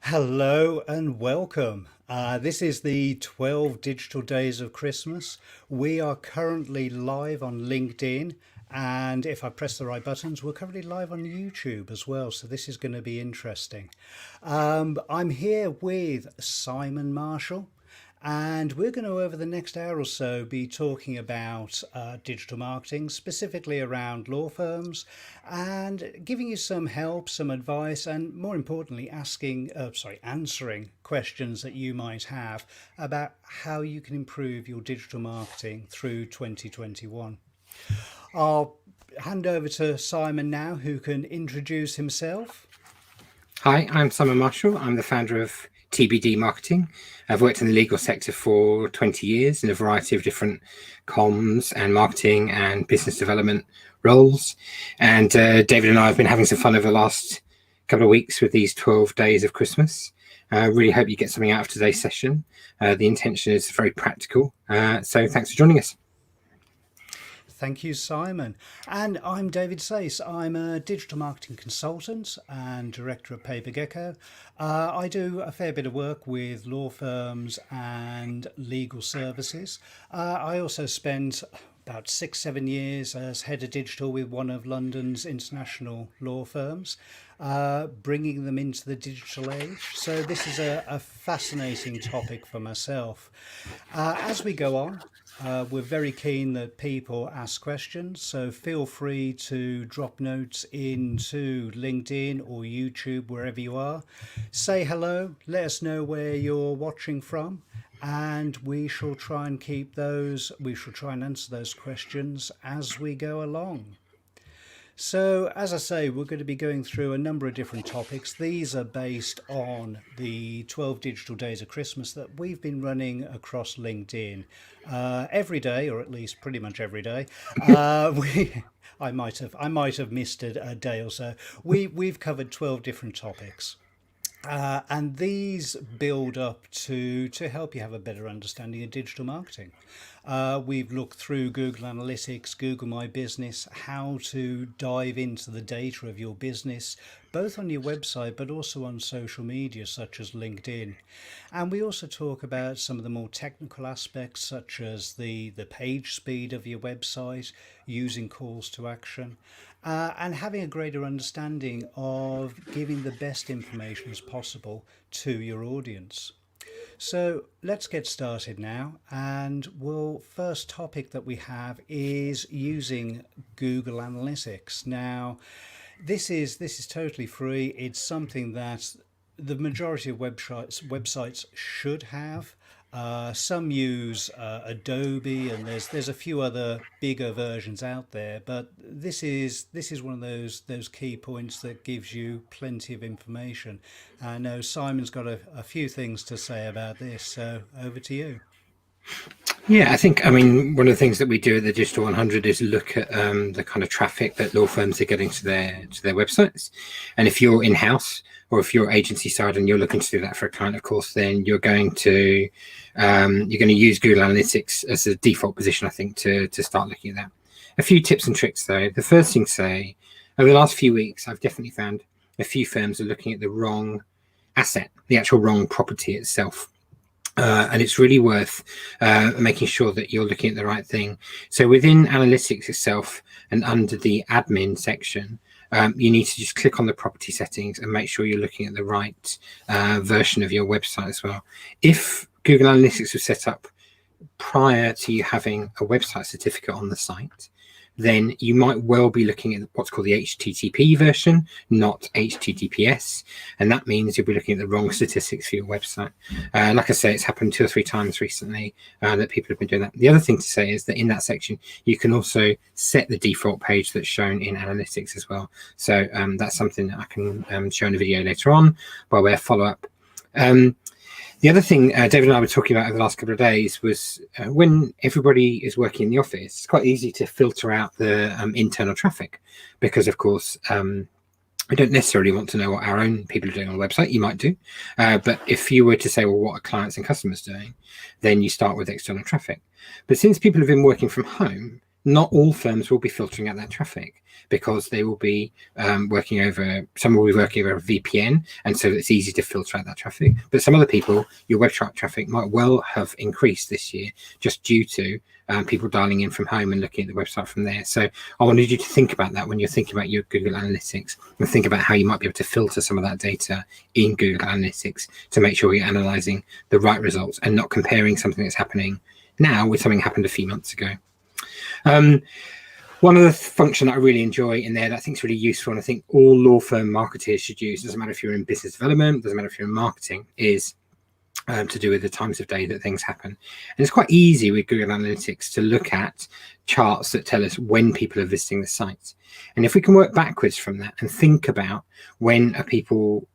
Hello and welcome. This is the 12 digital days of Christmas. We are currently live on LinkedIn, and if I press the right buttons, we're currently live on YouTube as well. So this is going to be interesting. I'm here with Simon Marshall, and we're going to, over the next hour or so, be talking about digital marketing, specifically around law firms, and giving you some help, some advice, and more importantly, answering questions that you might have about how you can improve your digital marketing through 2021. I'll hand over to Simon now, who can introduce himself. Hi, I'm Simon Marshall. I'm the founder of TBD Marketing. I've worked in the legal sector for 20 years in a variety of different comms and marketing and business development roles. And David and I have been having some fun over the last couple of weeks with these 12 days of Christmas. I really hope you get something out of today's session. The intention is very practical. So thanks for joining us. Thank you, Simon. And I'm David Sayce. I'm a digital marketing consultant and Director of Paper Gecko. I do a fair bit of work with law firms and legal services. I also spent about 6-7 years as head of digital with one of London's international law firms, bringing them into the digital age. So this is a fascinating topic for myself. As we go on, we're very keen that people ask questions, so feel free to drop notes into LinkedIn or YouTube, wherever you are. Say hello, let us know where you're watching from, and we shall try and answer those questions as we go along. So, as I say, we're going to be going through a number of different topics. These are based on the 12 digital days of Christmas that we've been running across LinkedIn every day, or at least pretty much every day. I might have missed a day or so. We've covered 12 different topics. And these build up to help you have a better understanding of digital marketing. We've looked through Google Analytics, Google My Business, how to dive into the data of your business, both on your website but also on social media such as LinkedIn. And we also talk about some of the more technical aspects such as the page speed of your website, using calls to action, and having a greater understanding of giving the best information as possible to your audience. So let's get started now, and first topic that we have is using Google Analytics. Now, this is totally free. It's something that the majority of websites should have. Some use Adobe, and there's a few other bigger versions out there, but this is one of those key points that gives you plenty of information. I know Simon's got a few things to say about this, so over to you. Yeah, I mean, one of the things that we do at the Digital 100 is look at the kind of traffic that law firms are getting to their websites. And if you're in-house or if you're agency side and you're looking to do that for a client, of course, then you're going to use Google Analytics as a default position, I think, to start looking at that. A few tips and tricks, though. The first thing to say, over the last few weeks, I've definitely found a few firms are looking at the wrong asset, the actual wrong property itself. And it's really worth making sure that you're looking at the right thing. So within analytics itself and under the admin section, you need to just click on the property settings and make sure you're looking at the right version of your website as well. If Google Analytics was set up prior to you having a website certificate on the site, then you might well be looking at what's called the HTTP version, not HTTPS. And that means you'll be looking at the wrong statistics for your website. Like I say, it's happened 2 or 3 times recently that people have been doing that. The other thing to say is that in that section, you can also set the default page that's shown in analytics as well. So that's something that I can show in a video later on by way of follow-up. The other thing David and I were talking about over the last couple of days was when everybody is working in the office, it's quite easy to filter out the internal traffic because, of course, we don't necessarily want to know what our own people are doing on the website. You might do. But if you were to say, well, what are clients and customers doing? Then you start with external traffic. But since people have been working from home, not all firms will be filtering out that traffic because they will be working over, some will be working over a VPN, and so it's easy to filter out that traffic. But some other people, your website traffic might well have increased this year just due to people dialing in from home and looking at the website from there. So I wanted you to think about that when you're thinking about your Google Analytics, and think about how you might be able to filter some of that data in Google Analytics to make sure you're analyzing the right results and not comparing something that's happening now with something that happened a few months ago. One other function that I really enjoy in there that I think is really useful, and I think all law firm marketers should use, doesn't matter if you're in business development, doesn't matter if you're in marketing, is to do with the times of day that things happen. And it's quite easy with Google Analytics to look at charts that tell us when people are visiting the site. And if we can work backwards from that and think about when are people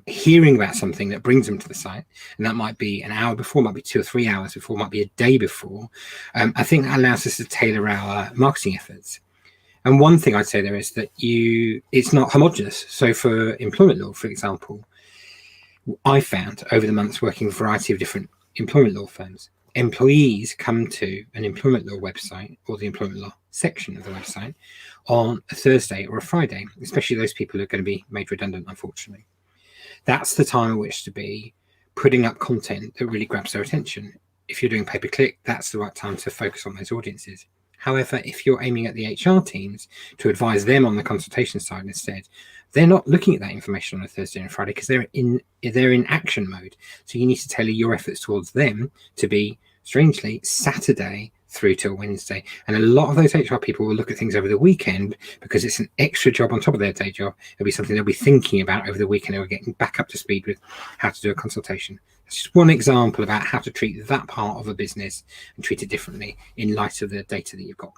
hearing about something that brings them to the site, and that might be an hour before, might be 2 or 3 hours before, might be a day before, I think that allows us to tailor our marketing efforts. And one thing I'd say there is that it's not homogenous. So for employment law, for example, I found over the months working with a variety of different employment law firms, employees come to an employment law website or the employment law section of the website on a Thursday or a Friday, especially those people who are going to be made redundant, unfortunately. That's the time at which to be putting up content that really grabs their attention. If you're doing pay-per-click, that's the right time to focus on those audiences. However, if you're aiming at the HR teams to advise them on the consultation side instead, they're not looking at that information on a Thursday and Friday because they're in action mode. So you need to tailor your efforts towards them to be, strangely, Saturday through till Wednesday. And a lot of those HR people will look at things over the weekend because it's an extra job on top of their day job. It'll be something they'll be thinking about over the weekend. They're getting back up to speed with how to do a consultation. It's just one example about how to treat that part of a business and treat it differently in light of the data that you've got.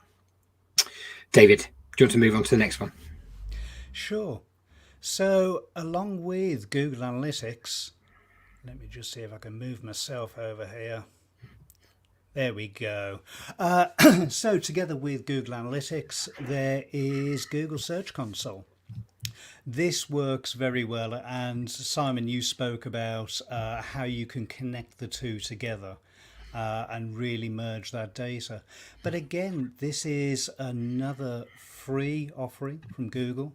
David, do you want to move on to the next one? Sure. So along with Google Analytics, let me just see if I can move myself over here. There we go. So together with Google Analytics, there is Google Search Console. This works very well, and Simon, you spoke about how you can connect the two together and really merge that data. But again, this is another free offering from Google.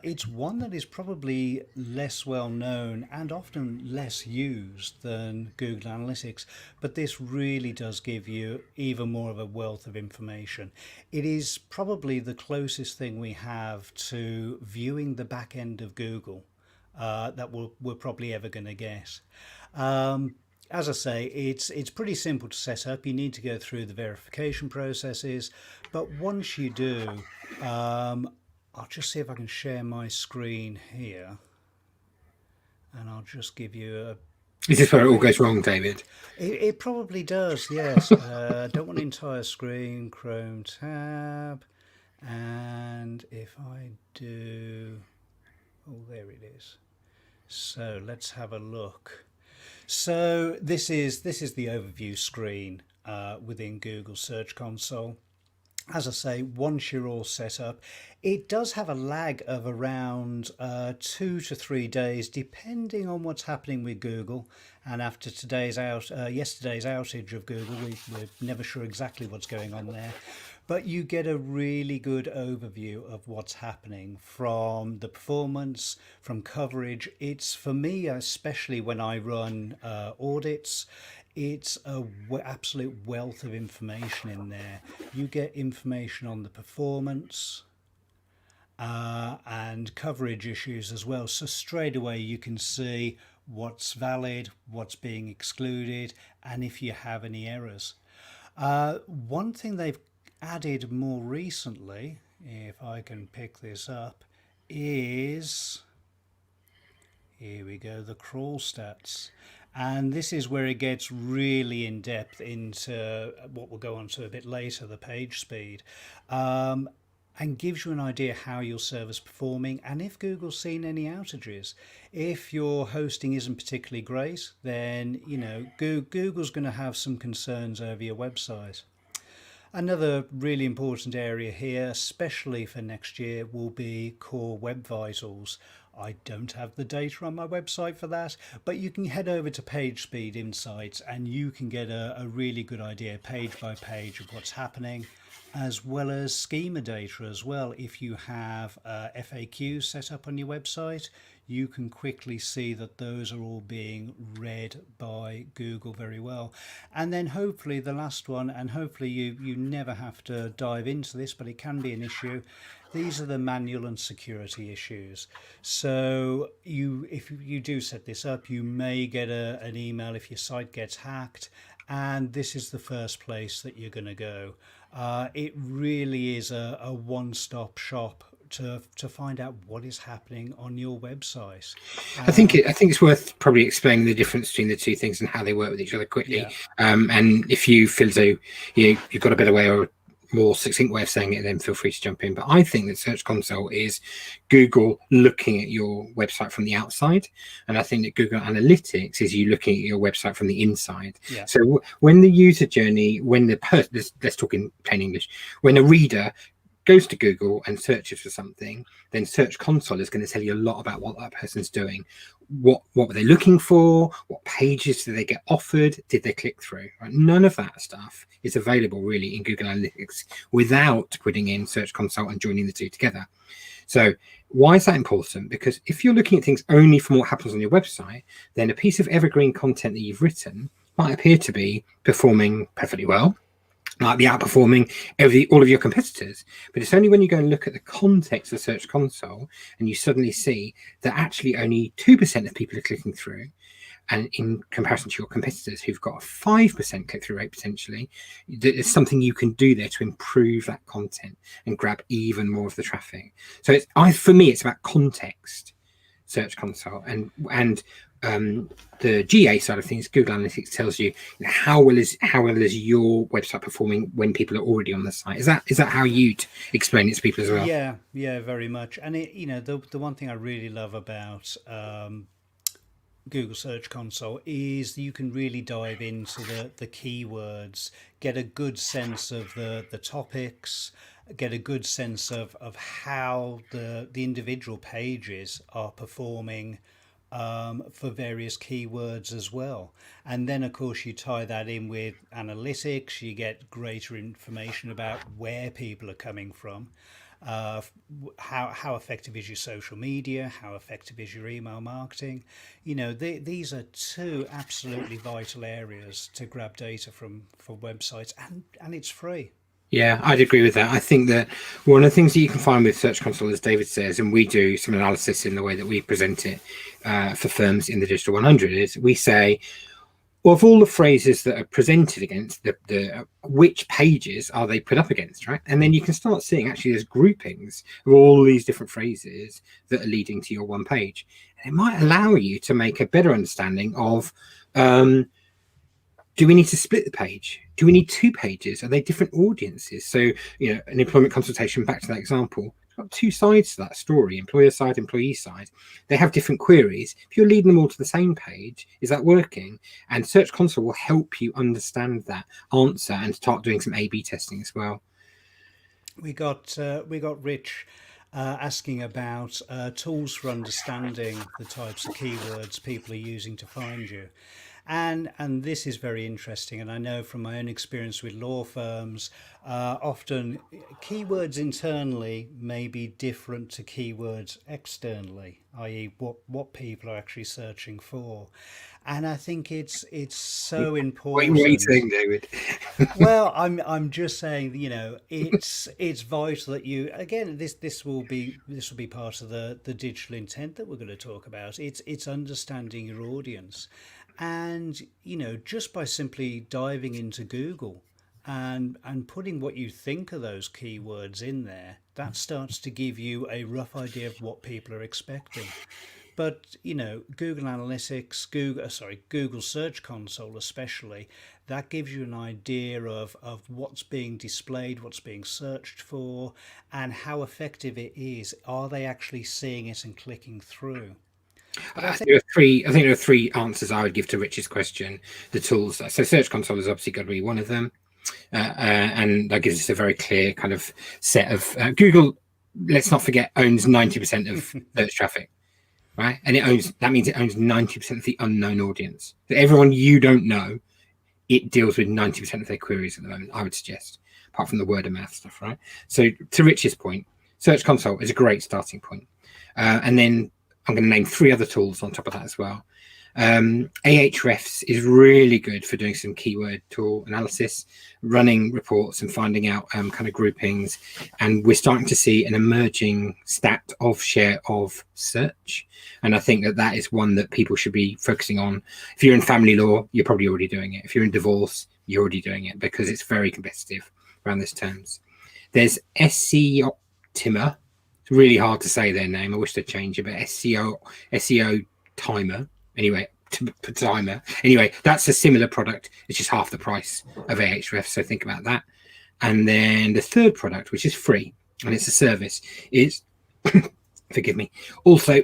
It's one that is probably less well known and often less used than Google Analytics, but this really does give you even more of a wealth of information. It is probably the closest thing we have to viewing the back end of Google that we're probably ever going to get. As I say, it's pretty simple to set up. You need to go through the verification processes, but once you do, I'll just see if I can share my screen here, and I'll just give you a... Is this where it all goes wrong, David? It probably does, yes. Don't want entire screen, Chrome tab, and if I do... Oh, there it is. So let's have a look. So this is the overview screen within Google Search Console. As I say, once you're all set up, it does have a lag of around 2 to 3 days, depending on what's happening with Google. And after yesterday's outage of Google, we're never sure exactly what's going on there. But you get a really good overview of what's happening from the performance, from coverage. It's, for me, especially when I run audits, it's an absolute wealth of information in there. You get information on the performance, and coverage issues as well. So straight away you can see what's valid, what's being excluded, and if you have any errors. One thing they've added more recently, if I can pick this up, is here we go, the crawl stats. And this is where it gets really in depth into what we'll go on to a bit later, the page speed, and gives you an idea how your server's performing and if Google's seen any outages. If your hosting isn't particularly great, then Google's going to have some concerns over your website. Another really important area here, especially for next year, will be core web vitals. I don't have the data on my website for that, but you can head over to PageSpeed Insights and you can get a really good idea page by page of what's happening, as well as schema data as well. If you have FAQs set up on your website, you can quickly see that those are all being read by Google very well. And then hopefully the last one, and hopefully you never have to dive into this, but it can be an issue. These are the manual and security issues. So if you do set this up, you may get an email if your site gets hacked, and this is the first place that you're going to go. It really is a one-stop shop to find out what is happening on your website. I think it's worth probably explaining the difference between the two things and how they work with each other quickly. Yeah. And if you feel as though you've got a better way or more succinct way of saying it, then feel free to jump in. But I think that Search Console is Google looking at your website from the outside, and I think that Google Analytics is you looking at your website from the inside. Yeah. So when the user journey, when the person, let's talk in plain English, when a reader goes to Google and searches for something, then Search Console is going to tell you a lot about what that person's doing. What were they looking for? What pages did they get offered? Did they click through? Right? None of that stuff is available really in Google Analytics without putting in Search Console and joining the two together. So why is that important? Because if you're looking at things only from what happens on your website, then a piece of evergreen content that you've written might appear to be performing perfectly well, might be outperforming all of your competitors. But it's only when you go and look at the context of Search Console and you suddenly see that actually only 2% of people are clicking through, and in comparison to your competitors who've got a 5% click-through rate potentially, there's something you can do there to improve that content and grab even more of the traffic. So for me, it's about context, Search Console, and the GA side of things. Google Analytics tells you how well is your website performing when people are already on the site. Is that how you'd explain it to people as well? Yeah, very much. And the one thing I really love about Google Search Console is you can really dive into the keywords, get a good sense of the topics, get a good sense of how the individual pages are performing for various keywords as well. And then of course you tie that in with analytics, you get greater information about where people are coming from. How effective is your social media? How effective is your email marketing? These are two absolutely vital areas to grab data from websites, and it's free. Yeah, I'd agree with that. I think that one of the things that you can find with Search Console, as David says, and we do some analysis in the way that we present it for firms in the Digital 100, is we say, of all the phrases that are presented against, the which pages are they put up against, right? And then you can start seeing actually there's groupings of all these different phrases that are leading to your one page. And it might allow you to make a better understanding of, do we need to split the page? Do we need two pages? Are they different audiences? So, an employment consultation, back to that example, it's got two sides to that story, employer side, employee side. They have different queries. If you're leading them all to the same page, is that working? And Search Console will help you understand that answer and start doing some A/B testing as well. We got Rich asking about tools for understanding the types of keywords people are using to find you. And this is very interesting. And I know from my own experience with law firms, often keywords internally may be different to keywords externally, i.e., what people are actually searching for. And I think it's so What are you important. saying, David? Well, I'm just saying, it's vital that you, again, this will be part of the digital intent that we're going to talk about. It's understanding your audience, and just by simply diving into Google and putting what you think of those keywords in there, that starts to give you a rough idea of what people are expecting. But Google Analytics, Google Search Console especially, that gives you an idea of what's being displayed, what's being searched for, and how effective it is. Are they actually seeing it and clicking through? But I think There are three. I think there are three answers I would give to Rich's question. The tools. So Search Console is obviously going to be one of them, and that gives us a very clear kind of set of Google. Let's not forget owns 90% of search traffic, right? And that means it owns 90% of the unknown audience. So everyone you don't know, it deals with 90% of their queries at the moment. I would suggest, apart from the word of mouth stuff, right? So to Rich's point, Search Console is a great starting point, and then I'm going to name three other tools on top of that as well. Ahrefs is really good for doing some keyword tool analysis, running reports and finding out kind of groupings. And we're starting to see an emerging stat of share of search. And I think that is one that people should be focusing on. If you're in family law, you're probably already doing it. If you're in divorce, you're already doing it because it's very competitive around those terms. There's SEO Optima. It's really hard to say their name. I wish they'd change it, but SEO Timer. Anyway, Timer. Anyway, that's a similar product. It's just half the price of Ahrefs. So think about that. And then the third product, which is free, and it's a service, is forgive me. Also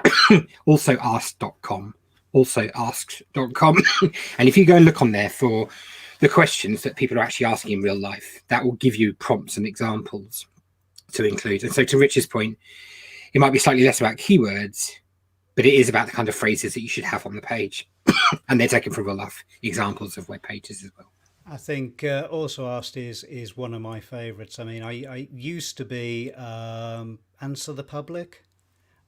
ask.com. Also ask.com. And if you go and look on there for the questions that people are actually asking in real life, that will give you prompts and examples to include. And so to Rich's point, it might be slightly less about keywords, but it is about the kind of phrases that you should have on the page. And they're taken from real life examples of web pages as well. I think also asked is one of my favourites. I mean, I used to be Answer the Public.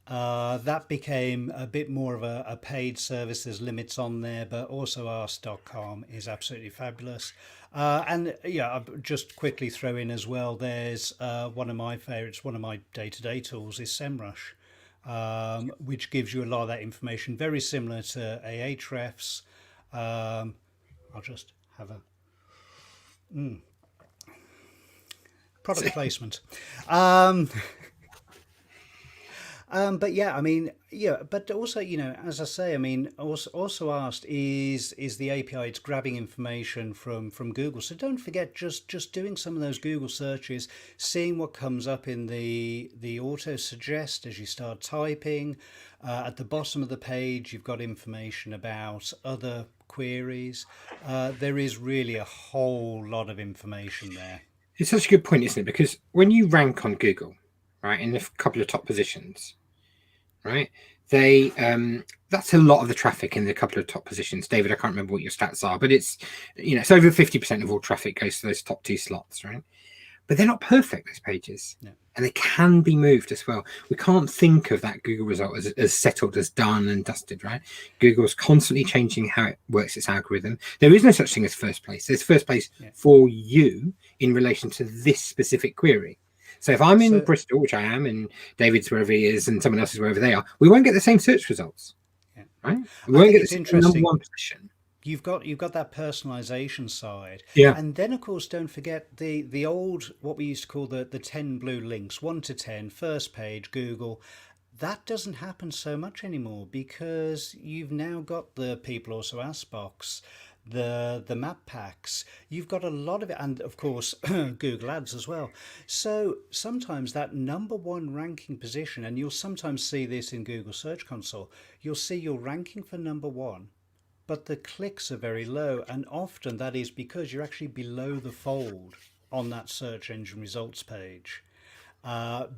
That became a bit more of a paid service. There's limits on there, but also ask.com is absolutely fabulous. And yeah, I'll just quickly throw in as well, there's one of my favorites, one of my day-to-day tools is SEMrush, which gives you a lot of that information, very similar to Ahrefs. I'll just have a product placement. But yeah, I mean, yeah, but also, as I say, I mean, also asked is the API. It's grabbing information from Google. So don't forget just doing some of those Google searches, seeing what comes up in the auto suggest as you start typing. At the bottom of the page, you've got information about other queries. There is really a whole lot of information there. It's such a good point, isn't it? Because when you rank on Google, right, in a couple of top positions, right, that's a lot of the traffic in the couple of top positions. David, I can't remember what your stats are, but it's it's over 50% of all traffic goes to those top two slots, right? But they're not perfect, those pages. Yeah. And they can be moved as well. We can't think of that Google result as settled, as done and dusted, right? Google's constantly changing how it works its algorithm. There is no such thing as first place. There's first place for you in relation to this specific query. So if I'm in Bristol, which I am, and David's wherever he is, and someone else is wherever they are, we won't get the same search results, right? We won't get the same number one position. You've got that personalization side, yeah, and then of course don't forget the old, what we used to call the 10 blue links, 1 to 10, first page Google. That doesn't happen so much anymore because you've now got the people also ask box, the map packs. You've got a lot of it, and of course Google Ads as well. So sometimes that number one ranking position, and you'll sometimes see this in Google Search Console, you'll see you're ranking for number one, but the clicks are very low, and often that is because you're actually below the fold on that search engine results page,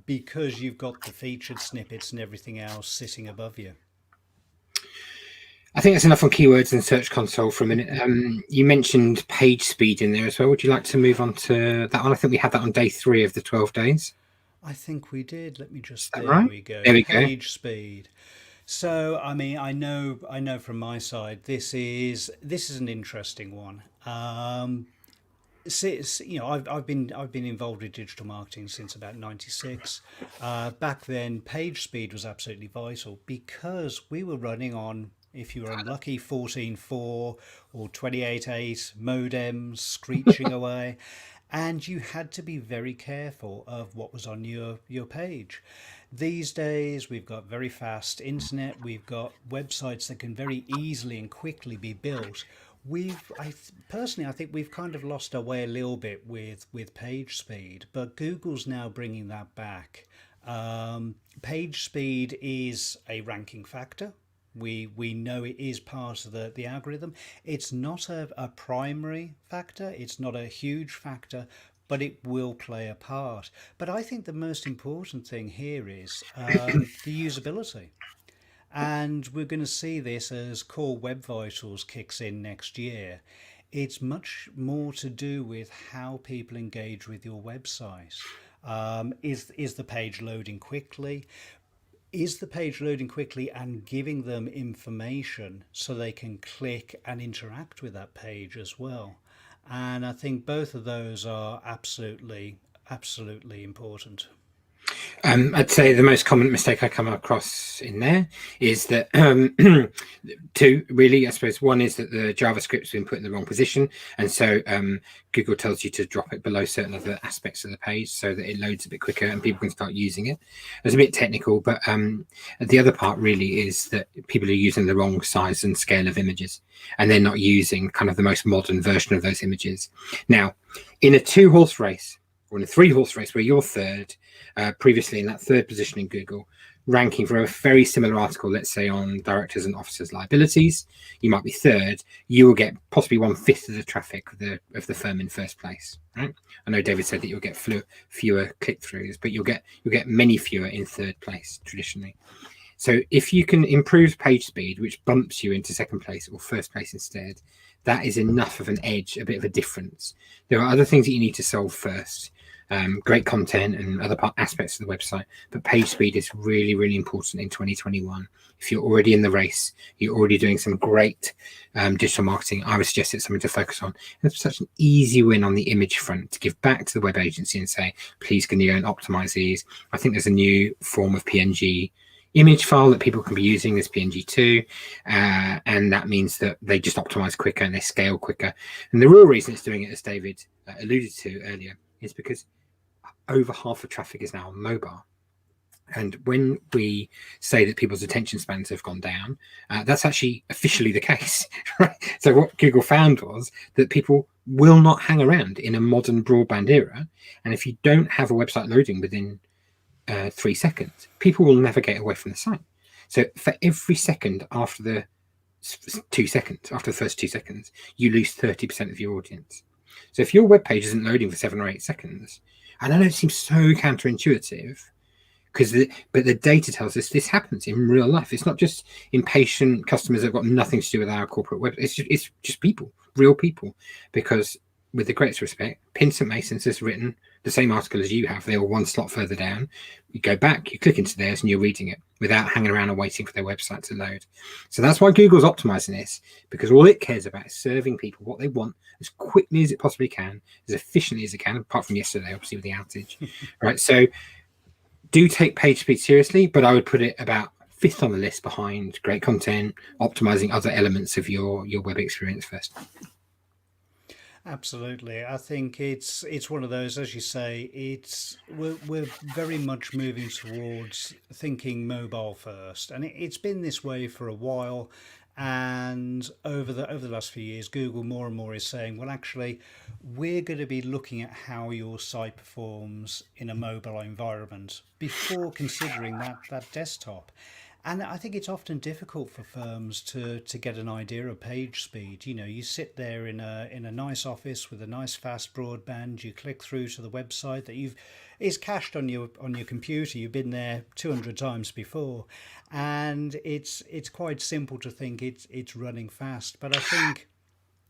because you've got the featured snippets and everything else sitting above you. I think that's enough on keywords and Search Console for a minute. You mentioned page speed in there as well. Would you like to move on to that one? I think we had that on day 3 of the 12 days. I think we did. Let me Is just. that There right? we go. There we go. Page speed. So, I mean, I know from my side, this is an interesting one. I've been involved with digital marketing since about '96. Back then, page speed was absolutely vital because we were running on, if you were unlucky, 14.4 or 28.8 modems screeching away, and you had to be very careful of what was on your page. These days, we've got very fast internet. We've got websites that can very easily and quickly be built. Personally, I think we've kind of lost our way a little bit with page speed, but Google's now bringing that back. Page speed is a ranking factor. We know it is part of the algorithm. It's not a primary factor, it's not a huge factor, but it will play a part. But I think the most important thing here is the usability. And we're going to see this as Core Web Vitals kicks in next year. It's much more to do with how people engage with your website. Is the page loading quickly? Is the page loading quickly and giving them information so they can click and interact with that page as well? And I think both of those are absolutely important. I'd say the most common mistake I come across in there is that two, really, I suppose. One is that the JavaScript's been put in the wrong position, and so Google tells you to drop it below certain other aspects of the page so that it loads a bit quicker and people can start using it. It's a bit technical, but the other part really is that people are using the wrong size and scale of images, and they're not using kind of the most modern version of those images. Now, in a 2-horse race, or in a 3-horse race where you're third, previously in that third position in Google, ranking for a very similar article, let's say on directors and officers liabilities, you might be third. You will get possibly 1/5 of the traffic of the firm in first place. Right? I know David said that you'll get fewer click-throughs, but you'll get many fewer in third place traditionally. So if you can improve page speed, which bumps you into second place or first place instead, that is enough of an edge, a bit of a difference. There are other things that you need to solve first. Great content and other aspects of the website, but page speed is really, really important in 2021. If you're already in the race, you're already doing some great digital marketing, I would suggest it's something to focus on. And it's such an easy win on the image front to give back to the web agency and say, please, can you go and optimize these? I think there's a new form of PNG image file that people can be using, this PNG2, and that means that they just optimize quicker and they scale quicker. And the real reason it's doing it, as David alluded to earlier, is because over half of traffic is now on mobile. And when we say that people's attention spans have gone down, that's actually officially the case. Right? So what Google found was that people will not hang around in a modern broadband era. And if you don't have a website loading within 3 seconds, people will navigate away from the site. So for every second after the 2 seconds, after the first 2 seconds, you lose 30% of your audience. So if your web page isn't loading for 7 or 8 seconds, and I know it seems so counterintuitive, but the data tells us this happens in real life. It's not just impatient customers that have got nothing to do with our corporate web. It's just people, real people. Because with the greatest respect, Pin St Masons has written the same article as you have. They were one slot further down. You go back, you click into theirs, and you're reading it without hanging around and waiting for their website to load. So that's why Google's optimizing this, because all it cares about is serving people what they want as quickly as it possibly can, as efficiently as it can, apart from yesterday, obviously, with the outage. Right. So do take page speed seriously, but I would put it about 5th on the list behind great content, optimizing other elements of your web experience first. Absolutely, I think it's one of those, as you say, we're very much moving towards thinking mobile first, and it's been this way for a while. And over the last few years, Google more and more is saying, well, actually, we're going to be looking at how your site performs in a mobile environment before considering that desktop. And I think it's often difficult for firms to get an idea of page speed. You know, you sit there in a nice office with a nice fast broadband. You click through to the website that you've is cached on your computer. You've been there 200 times before, and it's quite simple to think it's running fast. But I think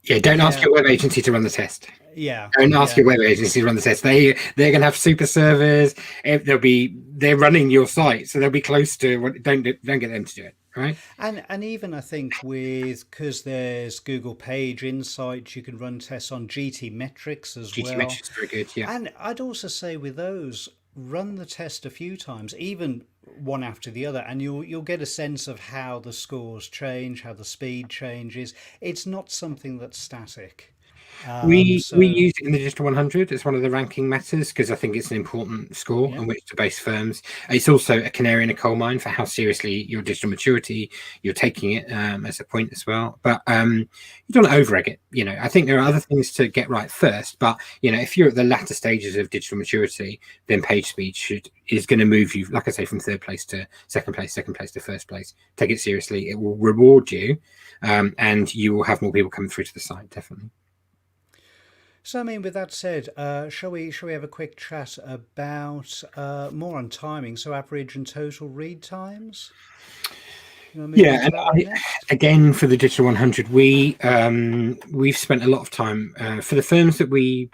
Yeah, don't ask yeah, your web agency to run the test. yeah, Don't ask yeah. your web agency to run the test. They're going to have super servers. They're running your site, so they'll be close to what. Don't get them to do it, right? And even I think with because there's Google Page Insights, you can run tests on GT metrics as GT well. metrics very good. Yeah. And I'd also say with those, run the test a few times, even one after the other, and you'll get a sense of how the scores change, how the speed changes. It's not something that's static. We So use it in the Digital 100 as one of the ranking matters because I think it's an important score yeah, on which to base firms. It's also a canary in a coal mine for how seriously your digital maturity you're taking it as a point as well. But you don't over-egg it. You know, I think there are yeah. other things to get right first. But you know, if you're at the latter stages of digital maturity, then page speed is going to move you, like I say, from third place to second place to first place. Take it seriously. It will reward you, and you will have more people coming through to the site. Definitely. So I mean, with that said, shall we have a quick chat about more on timing? So average and total read times. You want to move on Yeah, to and that one next? again for the Digital 100, we've spent a lot of time for the firms that we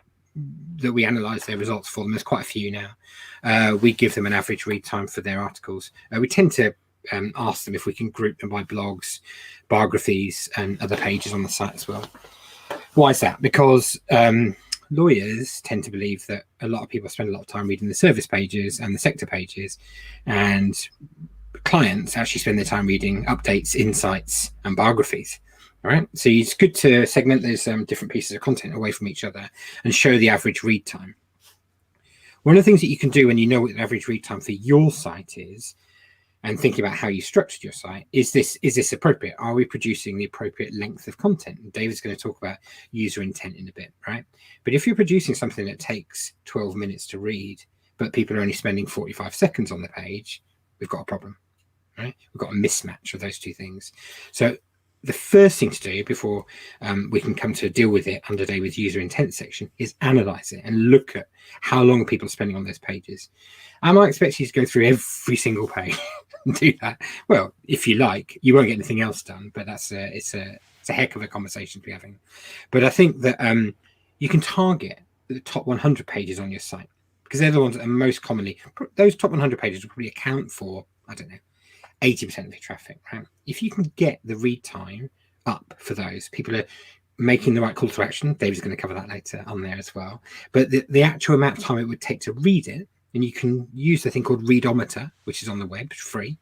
analyze their results for them. There's quite a few now. We give them an average read time for their articles. We tend to ask them if we can group them by blogs, biographies, and other pages on the site as well. Why is that? Because lawyers tend to believe that a lot of people spend a lot of time reading the service pages and the sector pages, and clients actually spend their time reading updates, insights, and biographies. All right. So it's good to segment those different pieces of content away from each other and show the average read time. One of the things that you can do when you know what the average read time for your site is, and thinking about how you structured your site, is this appropriate? Are we producing the appropriate length of content? And David's going to talk about user intent in a bit, right? But if you're producing something that takes 12 minutes to read, but people are only spending 45 seconds on the page, we've got a problem. Right? We've got a mismatch of those two things. So the first thing to do before we can come to deal with it under David's user intent section is analyze it and look at how long people are spending on those pages. Am I expect you to go through every single page and do that? Well, if you like, you won't get anything else done, but it's a heck of a conversation to be having. But I think that you can target the top 100 pages on your site because they're the ones that are most commonly, those top 100 pages will probably account for, I don't know, 80% of your traffic, right? If you can get the read time up for those, people are making the right call to action. David's going to cover that later on there as well. But the actual amount of time it would take to read it, and you can use the thing called Readometer, which is on the web, it's free,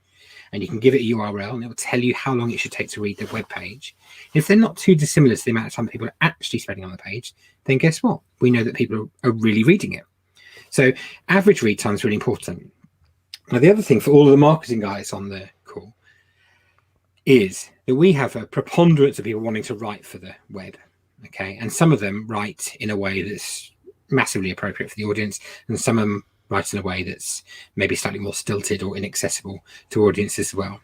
and you can give it a URL and it will tell you how long it should take to read the web page. If they're not too dissimilar to the amount of time people are actually spending on the page, then guess what? We know that people are really reading it. So average read time is really important. Now, the other thing for all of the marketing guys on the call is that we have a preponderance of people wanting to write for the web, okay? And some of them write in a way that's massively appropriate for the audience, and some of them write in a way that's maybe slightly more stilted or inaccessible to audiences as well.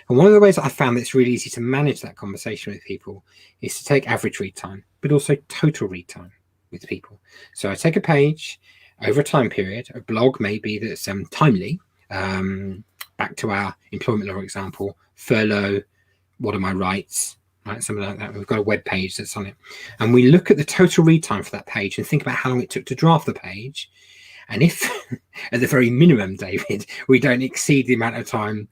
And one of the ways that I found that's really easy to manage that conversation with people is to take average read time, but also total read time with people. So I take a page over a time period, a blog maybe that's timely, back to our employment law example, furlough, what are my rights, right? Something like that. We've got a web page that's on it. And we look at the total read time for that page and think about how long it took to draft the page. And if at the very minimum, David, we don't exceed the amount of time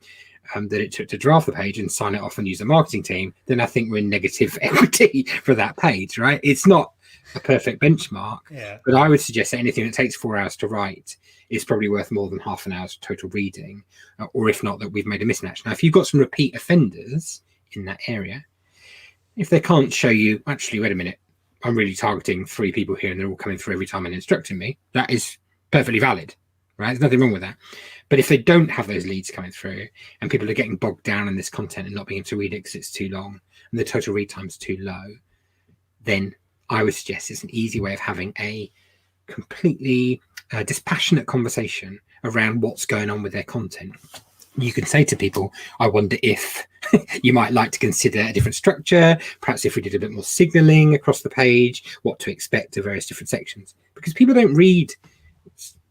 that it took to draft the page and sign it off and use the marketing team, then I think we're in negative equity for that page, right? It's not a perfect benchmark, Yeah. but I would suggest that anything that takes 4 hours to write is probably worth more than half an hour's total reading, or if not, that we've made a mismatch. Now, if you've got some repeat offenders in that area, if they can't show you, actually, wait a minute, I'm really targeting 3 people here and they're all coming through every time and instructing me, that is perfectly valid, right? There's nothing wrong with that. But if they don't have those leads coming through and people are getting bogged down in this content and not being able to read it because it's too long and the total read time's too low, then I would suggest it's an easy way of having a completely dispassionate conversation around what's going on with their content. you can say to people, I wonder if you might like to consider a different structure, perhaps if we did a bit more signaling across the page, what to expect of various different sections. Because people don't read,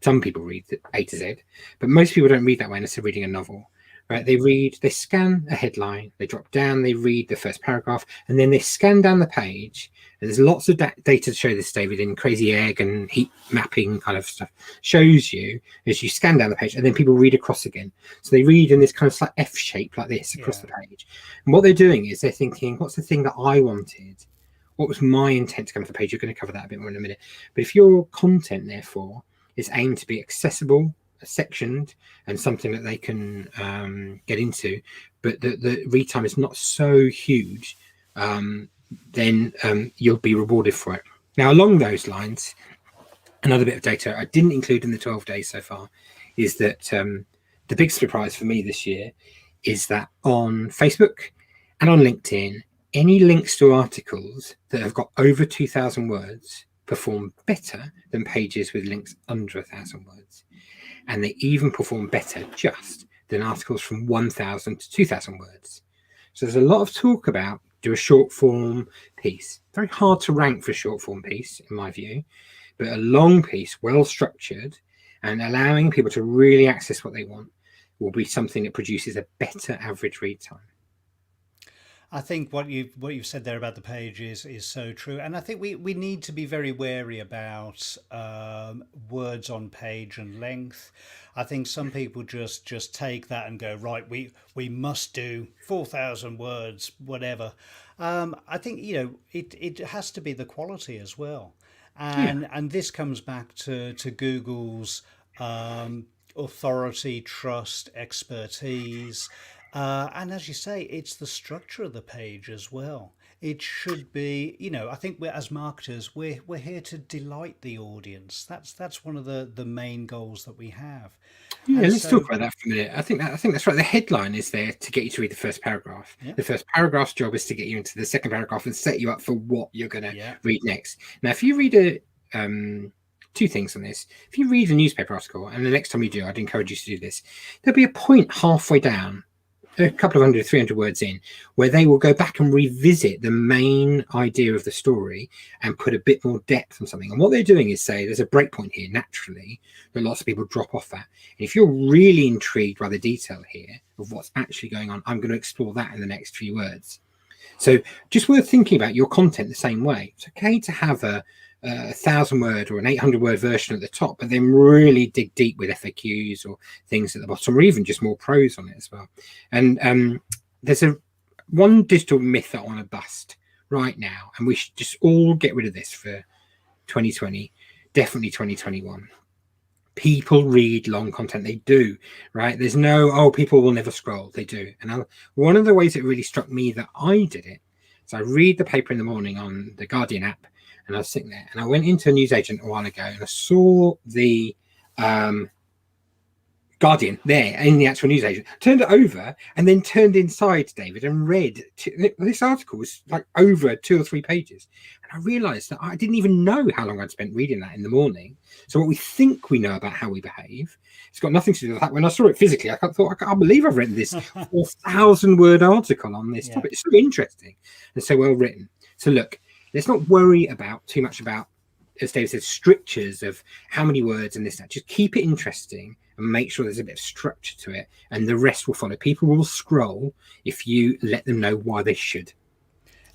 some people read the A to Z, but most people don't read that way unless they're reading a novel. Right? They scan a headline, they drop down, they read the first paragraph, and then they scan down the page. And there's lots of data to show this, David, in Crazy Egg and heat mapping kind of stuff, shows you as you scan down the page, and then people read across again. So they read in this kind of like F shape like this across the page. And what they're doing is they're thinking, what's the thing that I wanted? What was my intent to come to the page? You're going to cover that a bit more in a minute. But if your content, therefore, is aimed to be accessible, sectioned, and something that they can get into, but the read time is not so huge, then you'll be rewarded for it. Now, along those lines, another bit of data I didn't include in the 12 days so far is that the big surprise for me this year is that on Facebook and on LinkedIn, any links to articles that have got over 2,000 words perform better than pages with links under 1,000 words. And they even perform better just than articles from 1,000 to 2,000 words. So there's a lot of talk about do a short form piece. Very hard to rank for a short form piece, in my view, but a long piece, well structured, and allowing people to really access what they want will be something that produces a better average read time. I think what you've said there about the page is so true, and I think we need to be very wary about words on page and length. I think some people just take that and go, right, we must do 4,000 words, whatever. I think it has to be the quality as well, Yeah. and this comes back to Google's authority, trust, expertise. And as you say, it's the structure of the page as well. It should be, I think we're as marketers, we're here to delight the audience. That's one of the main goals that we have. Yeah, And let's talk so, about that for a minute. I think that's right. The headline is there to get you to read the first paragraph. yeah, The first paragraph's job is to get you into the second paragraph and set you up for what you're going to yeah, read next. Now, if you read two things on this, if you read a newspaper article, and the next time you do, I'd encourage you to do this. There'll be a point halfway down, a couple of 300 words in, where they will go back and revisit the main idea of the story and put a bit more depth on something. And what they're doing is say there's a breakpoint here naturally that lots of people drop off at. And if you're really intrigued by the detail here of what's actually going on, I'm going to explore that in the next few words. So just worth thinking about your content the same way. It's okay to have a 1,000-word or an 800-word version at the top, but then really dig deep with FAQs or things at the bottom, or even just more prose on it as well. And there's one digital myth that I want to bust right now, and we should just all get rid of this for 2020, definitely 2021. People read long content. They do, right? There's no, people will never scroll. They do. And one of the ways it really struck me that I did it, so I read the paper in the morning on the Guardian app, and I was sitting there, and I went into a newsagent a while ago, and I saw the Guardian there in the actual newsagent, turned it over, and then turned inside, David, and read. This article was like over 2 or 3 pages. And I realized that I didn't even know how long I'd spent reading that in the morning. So what we think we know about how we behave, it's got nothing to do with that. When I saw it physically, I thought, I can't believe I've written this 4,000-word article on this topic. It's so interesting and so well written. So look, let's not worry too much about, as David said, strictures of how many words and this and that. Just keep it interesting and make sure there's a bit of structure to it, and the rest will follow. People will scroll if you let them know why they should.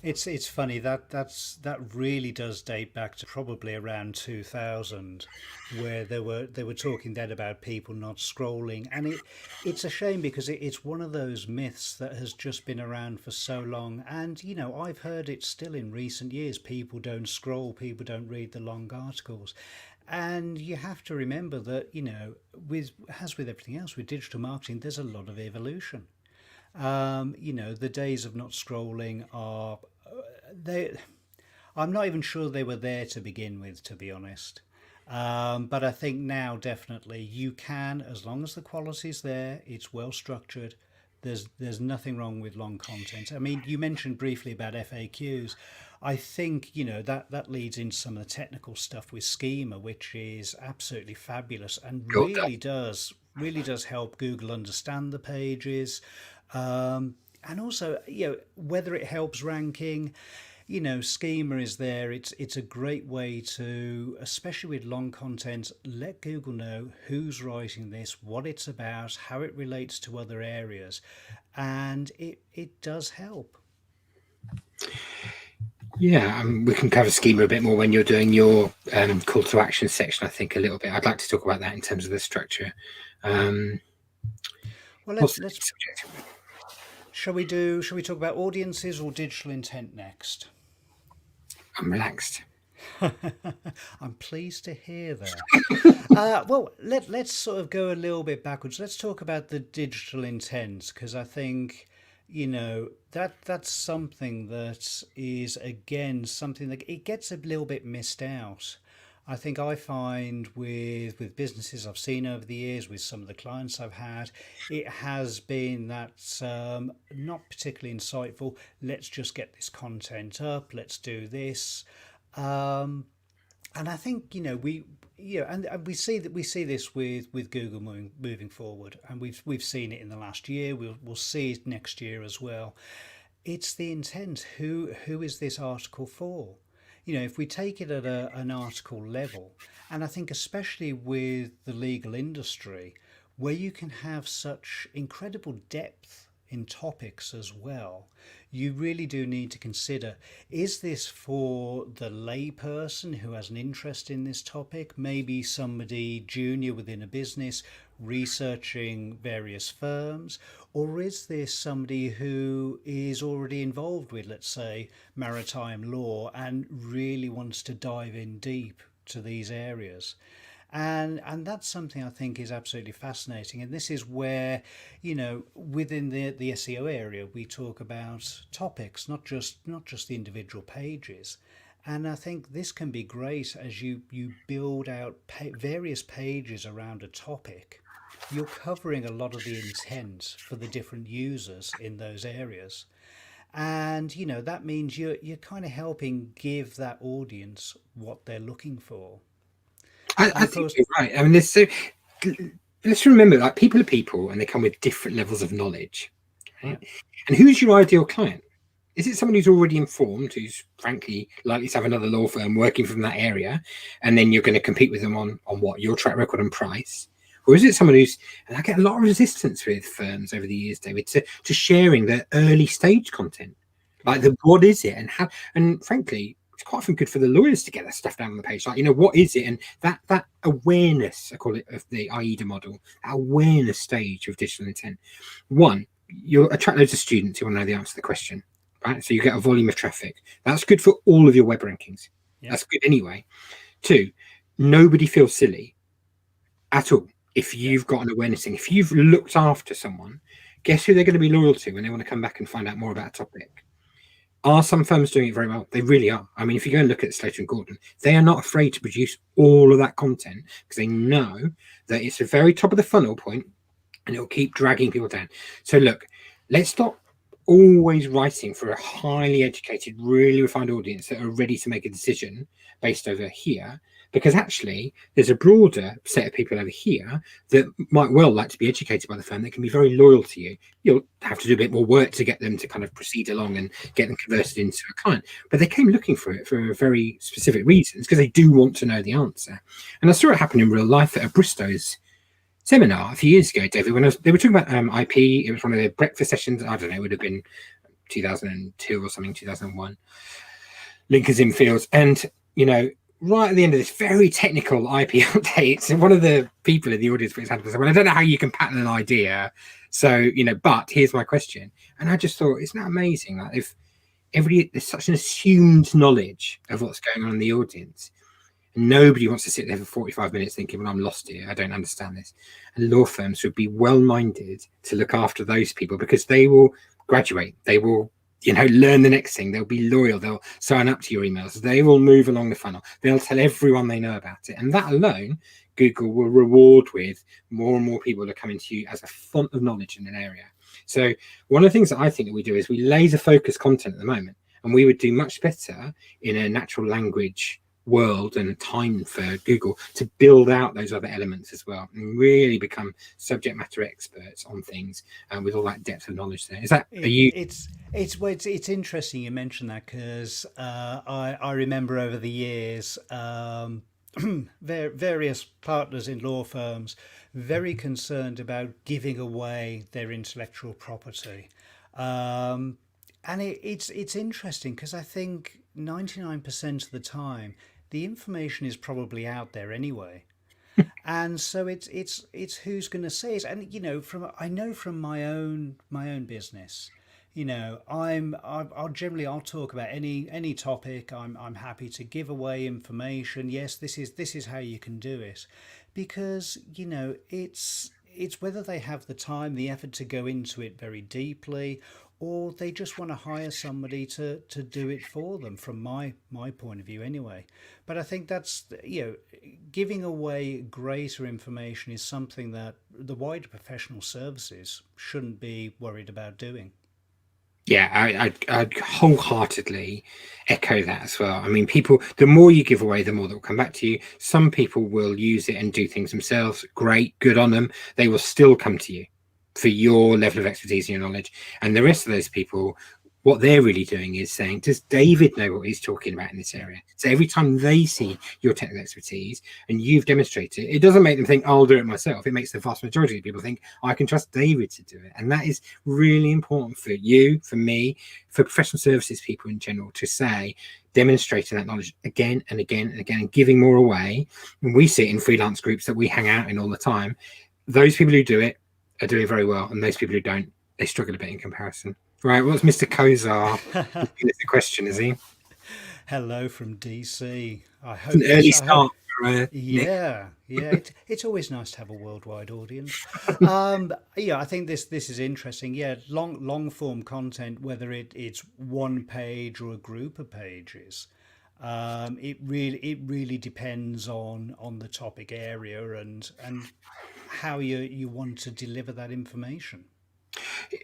it's funny that really does date back to probably around 2000, where they were talking then about people not scrolling, and it's a shame because it's one of those myths that has just been around for so long, and I've heard it still in recent years. People don't scroll, people don't read the long articles. And you have to remember that, with as with everything else with digital marketing, there's a lot of evolution. The days of not scrolling are they. I'm not even sure they were there to begin with, to be honest. But I think now definitely you can, as long as the quality's there, it's well structured. There's nothing wrong with long content. I mean, you mentioned briefly about FAQs. I think that leads into some of the technical stuff with schema, which is absolutely fabulous and Got that. really does really does help Google understand the pages. And also, whether it helps ranking, schema is there. It's a great way to, especially with long content, let Google know who's writing this, what it's about, how it relates to other areas, and it does help. Yeah, we can cover schema a bit more when you're doing your call to action section, I think, a little bit. I'd like to talk about that in terms of the structure. Well, What's the let's next subject? shall we talk about audiences or digital intent next? I'm relaxed. I'm pleased to hear that. Well, let's sort of go a little bit backwards. Let's talk about the digital intent, because I think that's something that is, again, something that it gets a little bit missed out. I think I find with businesses I've seen over the years, with some of the clients I've had, it has been that not particularly insightful. Let's just get this content up. Let's do this. Um, and I think and we see this with Google moving forward, and we've seen it in the last year. We'll see it next year as well. It's the intent. Who is this article for? If we take it at an article level, and I think especially with the legal industry, where you can have such incredible depth in topics as well, you really do need to consider, is this for the layperson who has an interest in this topic, maybe somebody junior within a business researching various firms, or is this somebody who is already involved with, let's say, maritime law and really wants to dive in deep to these areas? And that's something I think is absolutely fascinating. And this is where, within the SEO area, we talk about topics, not just the individual pages. And I think this can be great as you build out various pages around a topic. You're covering a lot of the intent for the different users in those areas. And that means you're kind of helping give that audience what they're looking for. And I of think course, you're right. I mean, let's remember, like, people are people, and they come with different levels of knowledge. yeah. Right? And who's your ideal client? Is it someone who's already informed, who's frankly likely to have another law firm working from that area, and then you're going to compete with them on what, your track record and price? Or is it someone who's, and I get a lot of resistance with firms over the years, David, to sharing their early stage content, like Yeah. what is it and how, and frankly, it's quite often good for the lawyers to get that stuff down on the page, like, what is it, and that awareness, I call it, of the AIDA model, that awareness stage of digital intent. One, you'll attract loads of students who want to know the answer to the question, right? So you get a volume of traffic. That's good for all of your web rankings. Yeah. That's good anyway. Two, nobody feels silly at all if Yeah. you've got an awareness thing. If you've looked after someone, guess who they're going to be loyal to when they want to come back and find out more about a topic? Are some firms doing it very well? They really are. I mean, if you go and look at Slater and Gordon, they are not afraid to produce all of that content because they know that it's a very top of the funnel point, and it'll keep dragging people down. So look, let's stop always writing for a highly educated, really refined audience that are ready to make a decision based over here, because actually there's a broader set of people over here that might well like to be educated by the firm, that can be very loyal to you. You'll have to do a bit more work to get them to kind of proceed along and get them converted into a client, but they came looking for it for very specific reasons, because they do want to know the answer. And I saw it happen in real life at a Bristow's seminar a few years ago, David, when they were talking about IP. It was one of their breakfast sessions. I don't know, it would have been 2002 or something, 2001. Lincoln's Inn Fields. And, right at the end of this very technical IP update, so one of the people in the audience for example said, well, I don't know how you can patent an idea. So, but here's my question. And I just thought, isn't that amazing? Like, if there's such an assumed knowledge of what's going on in the audience, nobody wants to sit there for 45 minutes thinking, well, I'm lost here, I don't understand this. And law firms would be well-minded to look after those people, because they will graduate, they will learn the next thing, they'll be loyal, they'll sign up to your emails, they will move along the funnel, they'll tell everyone they know about it, and that alone Google will reward with more and more people that are coming to you as a font of knowledge in an area. So one of the things that I think that we do is we laser focus content at the moment, and we would do much better in a natural language world and time for Google to build out those other elements as well and really become subject matter experts on things with all that depth of knowledge there. Is that, are It, you? it's interesting you mentioned that because I remember over the years various partners in law firms very concerned about giving away their intellectual property. Um, and it's interesting because I think 99% of the time the information is probably out there anyway, and so it's who's going to say it. And from I know from my own business, I'll generally I'll talk about any topic. I'm happy to give away information. Yes, this is how you can do it, because it's whether they have the time, the effort to go into it very deeply, or they just want to hire somebody to do it for them, from my point of view anyway. But I think that's, giving away greater information is something that the wider professional services shouldn't be worried about doing. Yeah, I wholeheartedly echo that as well. I mean, people, the more you give away, the more that will come back to you. Some people will use it and do things themselves. Great, good on them. They will still come to you for your level of expertise and your knowledge. And the rest of those people, what they're really doing is saying, does David know what he's talking about in this Yeah. area? So every time they see your technical expertise and you've demonstrated it, it doesn't make them think, I'll do it myself. It makes the vast majority of people think, I can trust David to do it. And that is really important for you, for me, for professional services people in general, to say, demonstrating that knowledge again and again and again, and giving more away. And we see it in freelance groups that we hang out in all the time. Those people who do it are doing very well, and those people who don't, they struggle a bit in comparison. Right, what's Mr. Kozar? It's a question, is he? Hello from DC. I It's an hope early this. I hope. start for Nick. Yeah, yeah. It's always nice to have a worldwide audience. Yeah, I think this is interesting. Yeah, long form content, whether it's one page or a group of pages, it really depends on the topic area and how you want to deliver that information.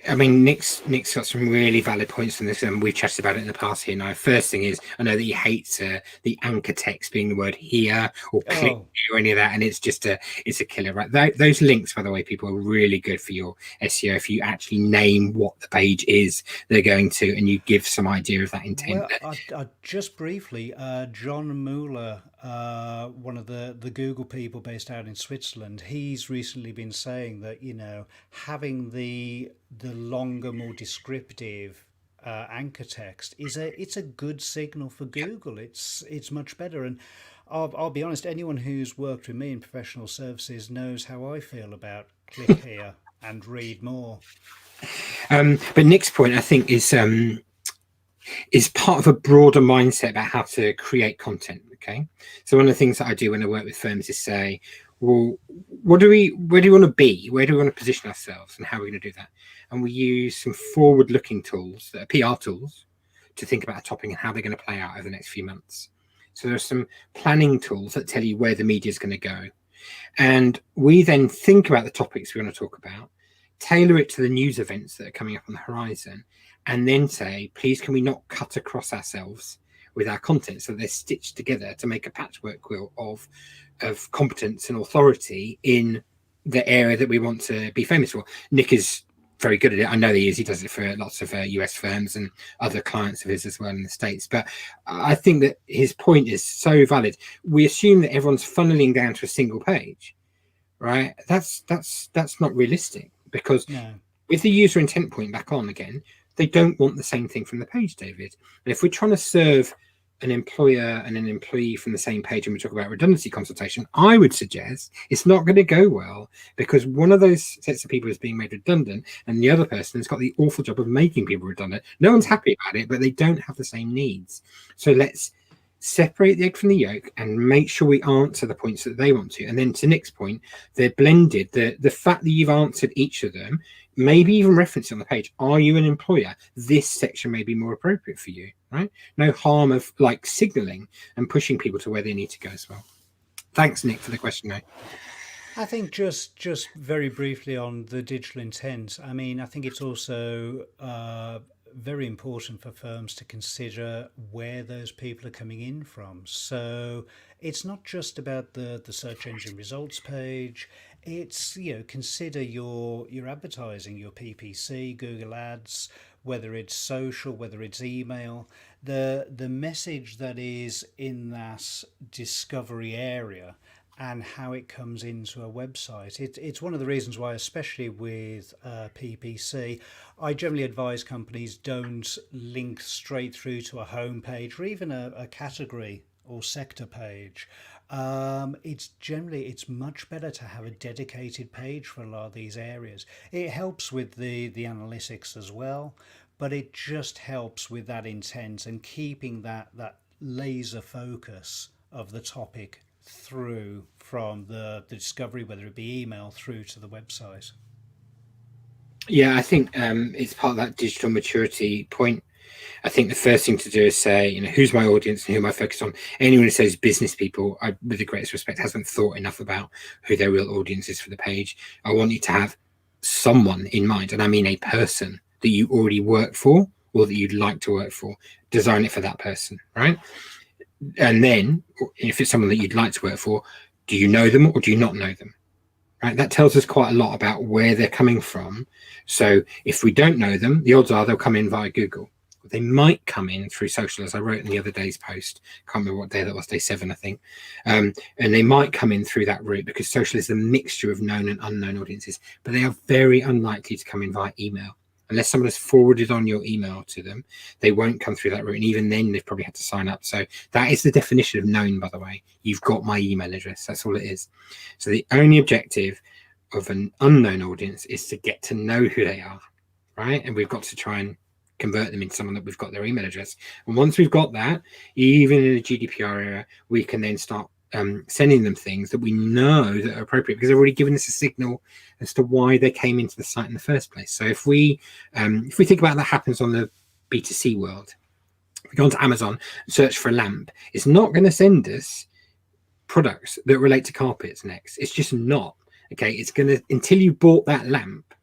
I mean, Nick's got some really valid points on this, and we've chatted about it in the past here. Now, first thing is, I know that he hates the anchor text being the word here or click Oh, here or any of that, and it's a killer, right? Those links, by the way, people, are really good for your SEO if you actually name what the page is they're going to, and you give some idea of that intent. well, I just briefly, John Mueller, one of the Google people based out in Switzerland, he's recently been saying that having the longer, more descriptive anchor text it's a good signal for Google. It's much better, and I'll be honest. Anyone who's worked with me in professional services knows how I feel about click here and read more. But Nick's point, I think, is part of a broader mindset about how to create content. Okay, so one of the things that I do when I work with firms is say, well, where do we want to be? Where do we want to position ourselves, and how are we going to do that? And we use some forward-looking tools that are PR tools to think about a topic and how they're going to play out over the next few months. So there's some planning tools that tell you where the media is going to go, and we then think about the topics we want to talk about, tailor it to the news events that are coming up on the horizon, and then say, please, can we not cut across ourselves with our content so they're stitched together to make a patchwork quilt of competence and authority in the area that we want to be famous for. Nick is very good at it. I know he is. He does it for lots of US firms and other clients of his as well in the States. But I think that his point is so valid. We assume that everyone's funneling down to a single page, right? That's not realistic, because No. with the user intent point back on again, they don't want the same thing from the page, David. And if we're trying to serve an employer and an employee from the same page and we talk about redundancy consultation, I would suggest it's not going to go well, because one of those sets of people is being made redundant and the other person has got the awful job of making people redundant. No one's happy about it, but they don't have the same needs. So let's separate the egg from the yolk and make sure we answer the points that they want to. And then to Nick's point, they're blended. The fact that you've answered each of them, maybe even reference it on the page. Are you an employer? This section may be more appropriate for you, right? No harm of like signaling and pushing people to where they need to go as well. Thanks, Nick, for the question, though. I think just very briefly on the digital intent. I mean, I think it's also very important for firms to consider where those people are coming in from. So it's not just about the search engine results page. It's, consider your advertising, your PPC, Google Ads, whether it's social, whether it's email, the message that is in that discovery area and how it comes into a website. It's one of the reasons why, especially with PPC, I generally advise companies don't link straight through to a home page or even a category or sector page. It's much better to have a dedicated page for a lot of these areas. It helps with the analytics as well, but it just helps with that intent and keeping that laser focus of the topic through from the discovery, whether it be email through to the website. Yeah, I think it's part of that digital maturity point. I think the first thing to do is say, who's my audience and who am I focused on? Anyone who says business people, with the greatest respect, hasn't thought enough about who their real audience is for the page. I want you to have someone in mind, and I mean a person that you already work for or that you'd like to work for. Design it for that person, right? And then if it's someone that you'd like to work for, do you know them or do you not know them? Right? That tells us quite a lot about where they're coming from. So if we don't know them, the odds are they'll come in via Google. They might come in through social, as I wrote in the other day's post. Can't remember what day that was, day 7, I think. And they might come in through that route because social is a mixture of known and unknown audiences, but they are very unlikely to come in via email. Unless someone has forwarded on your email to them, they won't come through that route. And even then, they've probably had to sign up. So that is the definition of known, by the way. You've got my email address. That's all it is. So the only objective of an unknown audience is to get to know who they are, right? And we've got to try and convert them into someone that we've got their email address. And once we've got that, even in a GDPR era, we can then start sending them things that we know that are appropriate because they've already given us a signal as to why they came into the site in the first place. So if we think about that happens on the B2C world, if we go onto Amazon and search for a lamp, it's not going to send us products that relate to carpets next. It's just not. Okay, it's going to, until you bought that lamp,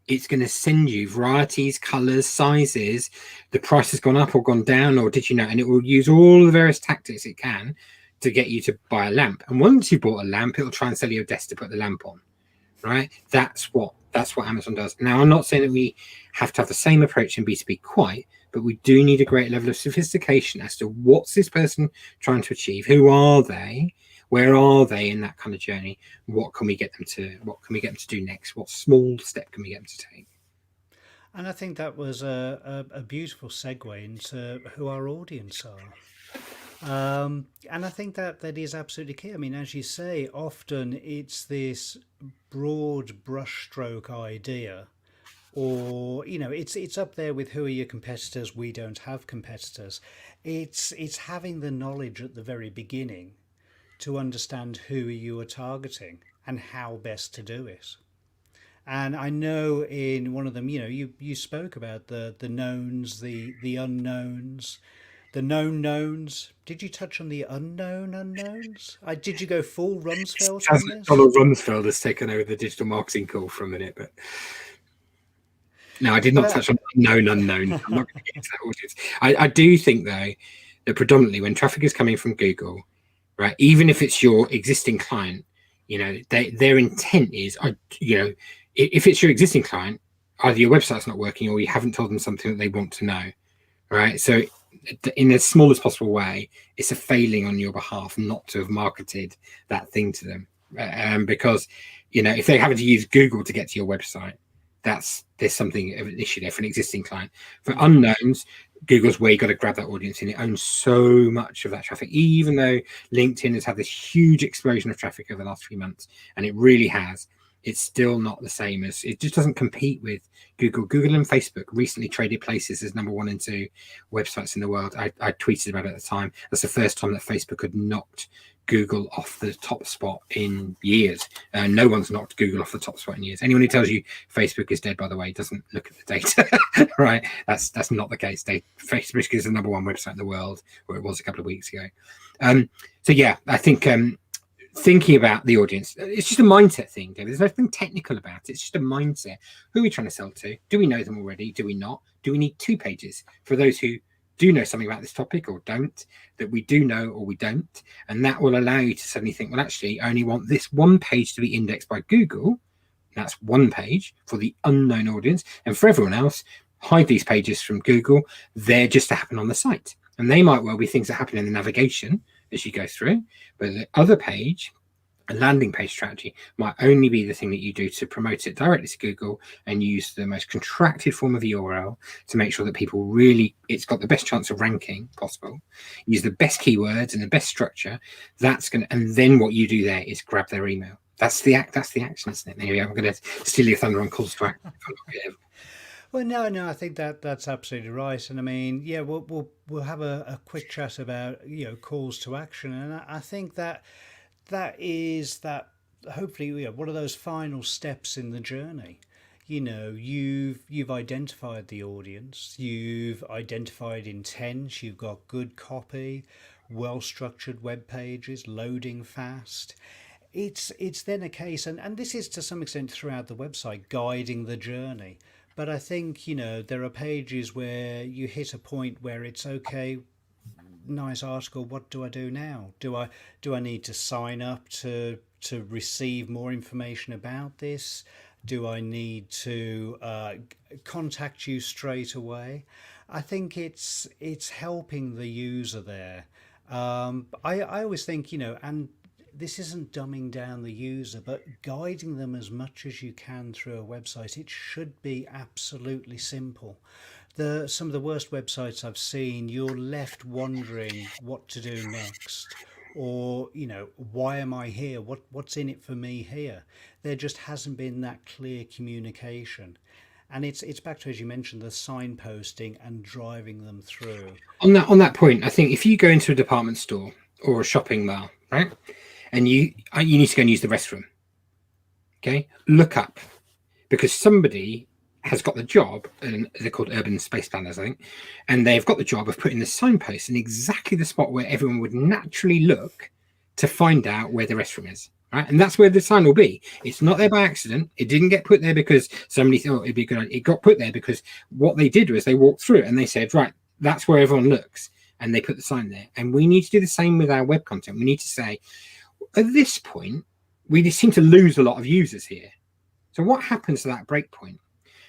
it's going to send you varieties, colors, sizes, the price has gone up or gone down, or did you know? And it will use all the various tactics it can to get you to buy a lamp. And once you bought a lamp, it'll try and sell you a desk to put the lamp on, right? That's what Amazon does. Now, I'm not saying that we have to have the same approach in B2B quite, but we do need a great level of sophistication as to what's this person trying to achieve? Who are they? Where are they in that kind of journey? What can we get them to do next? What small step can we get them to take? And I think that was a beautiful segue into who our audience are. And I think that is absolutely key. I mean, as you say, often it's this broad brushstroke idea, or it's up there with who are your competitors. We don't have competitors. It's having the knowledge at the very beginning to understand who you are targeting and how best to do it. And I know in one of them, you spoke about the knowns, the unknowns, the known knowns. Did you touch on the unknown unknowns? Did you go full Rumsfeld on this? Donald Rumsfeld has taken over the digital marketing call for a minute, but no, I did not touch on known unknown. I'm not going to get into that audience. I do think, though, that predominantly when traffic is coming from Google, right, even if it's your existing client, their intent is, if it's your existing client, either your website's not working or you haven't told them something that they want to know, right? So in the smallest possible way, it's a failing on your behalf not to have marketed that thing to them. Because, if they're having to use Google to get to your website, there's something of an issue there for an existing client. For unknowns, Google's where you got to grab that audience, and it owns so much of that traffic. Even though LinkedIn has had this huge explosion of traffic over the last 3 months, and it really has, it's still not the same as, it just doesn't compete with Google. Google and Facebook recently traded places as number 1 and 2 websites in the world. I tweeted about it at the time. That's the first time that Facebook had knocked Google off the top spot in years. No one's knocked Google off the top spot in years. Anyone who tells you Facebook is dead, by the way, doesn't look at the data, right? That's not the case. Facebook is the number 1 website in the world, or it was a couple of weeks ago. So yeah, I think thinking about the audience. It's just a mindset thing, David. There's nothing technical about it. It's just a mindset. Who are we trying to sell to? Do we know them already? Do we not? Do we need 2 pages for those who do know something about this topic or don't, that we do know or we don't? And that will allow you to suddenly think, well, actually, I only want this one page to be indexed by Google. That's one page for the unknown audience. And for everyone else, hide these pages from Google. They're just to happen on the site. And they might well be things that happen in the navigation as you go through. But the other page, a landing page strategy, might only be the thing that you do to promote it directly to Google and use the most contracted form of URL to make sure that people really, it's got the best chance of ranking possible. Use the best keywords and the best structure. That's going to, and then what you do there is grab their email. That's the action, isn't it? Anyway, I'm going to steal your thunder on calls to action. Well, no, I think that's absolutely right, and I mean, yeah, we'll have a quick chat about calls to action, and I think that hopefully one of those final steps in the journey. You've identified the audience, you've identified intent, you've got good copy, well structured web pages, loading fast. It's then a case, and this is to some extent throughout the website, guiding the journey. But I think there are pages where you hit a point where it's okay, nice article, what do I do now? Do I need to sign up to receive more information about this? Do I need to contact you straight away? I think it's helping the user there. I always think, and this isn't dumbing down the user, but guiding them as much as you can through a website. It should be absolutely simple. Some of the worst websites I've seen, you're left wondering what to do next, or why am I here? What's in it for me here? There just hasn't been that clear communication. And it's back to, as you mentioned, the signposting and driving them through. On that point, I think if you go into a department store or a shopping mall, right, and you need to go and use the restroom, okay, look up, because somebody has got the job, and they're called urban space planners, I think, and they've got the job of putting the signpost in exactly the spot where everyone would naturally look to find out where the restroom is. Right, and that's where the sign will be. It's not there by accident. It didn't get put there because somebody thought it'd be good. It got put there because what they did was they walked through and they said, right, that's where everyone looks, and they put the sign there. And we need to do the same with our web content. We need to say, at this point, we just seem to lose a lot of users here. So what happens to that break point?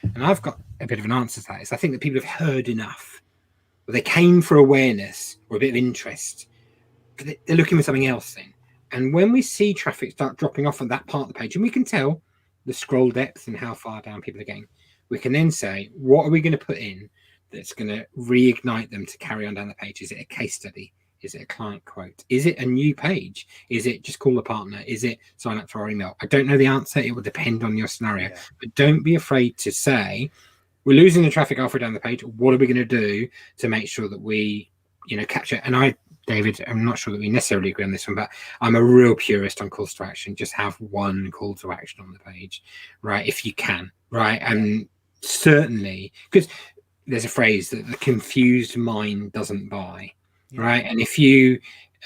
And I've got a bit of an answer to that. Is I think that people have heard enough. They came for awareness or a bit of interest, but they're looking for something else then. And when we see traffic start dropping off on that part of the page, and we can tell the scroll depth and how far down people are getting, we can then say, what are we going to put in that's going to reignite them to carry on down the page? Is it a case study? Is it a client quote? Is it a new page? Is it just call the partner? Is it sign up for our email? I don't know the answer. It will depend on your scenario. Yeah. But don't be afraid to say, we're losing the traffic halfway down the page. What are we going to do to make sure that we, capture? And David, I'm not sure that we necessarily agree on this one, but I'm a real purist on calls to action. Just have one call to action on the page, right? If you can, right? And certainly, because there's a phrase that the confused mind doesn't buy, right? And a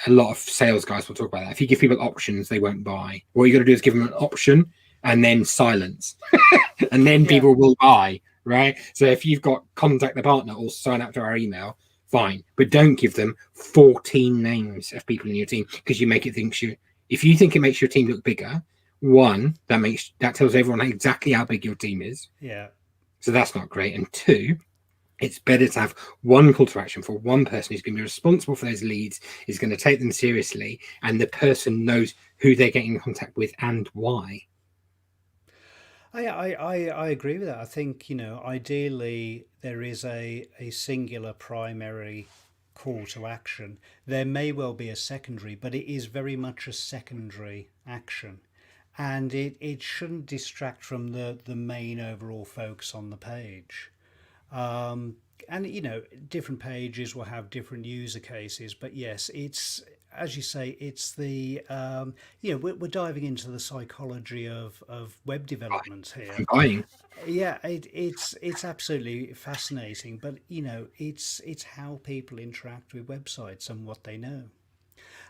lot of sales guys will talk about that. If you give people options, they won't buy. What you got to do is give them an option and then silence, and then people will buy, right? So if you've got contact the partner or sign up to our email, fine, but don't give them 14 names of people in your team, because you make it think if you think it makes your team look bigger, one, that tells everyone exactly how big your team is. Yeah. So that's not great. And two, it's better to have one call to action for one person who's going to be responsible for those leads, is going to take them seriously, and the person knows who they're getting in contact with and why. I agree with that. I think, ideally there is a singular primary call to action. There may well be a secondary, but it is very much a secondary action. And it shouldn't distract from the main overall focus on the page. And different pages will have different user cases, but yes, it's, as you say, it's the we're diving into the psychology of web development here. Yeah, it's absolutely fascinating, but it's how people interact with websites and what they know.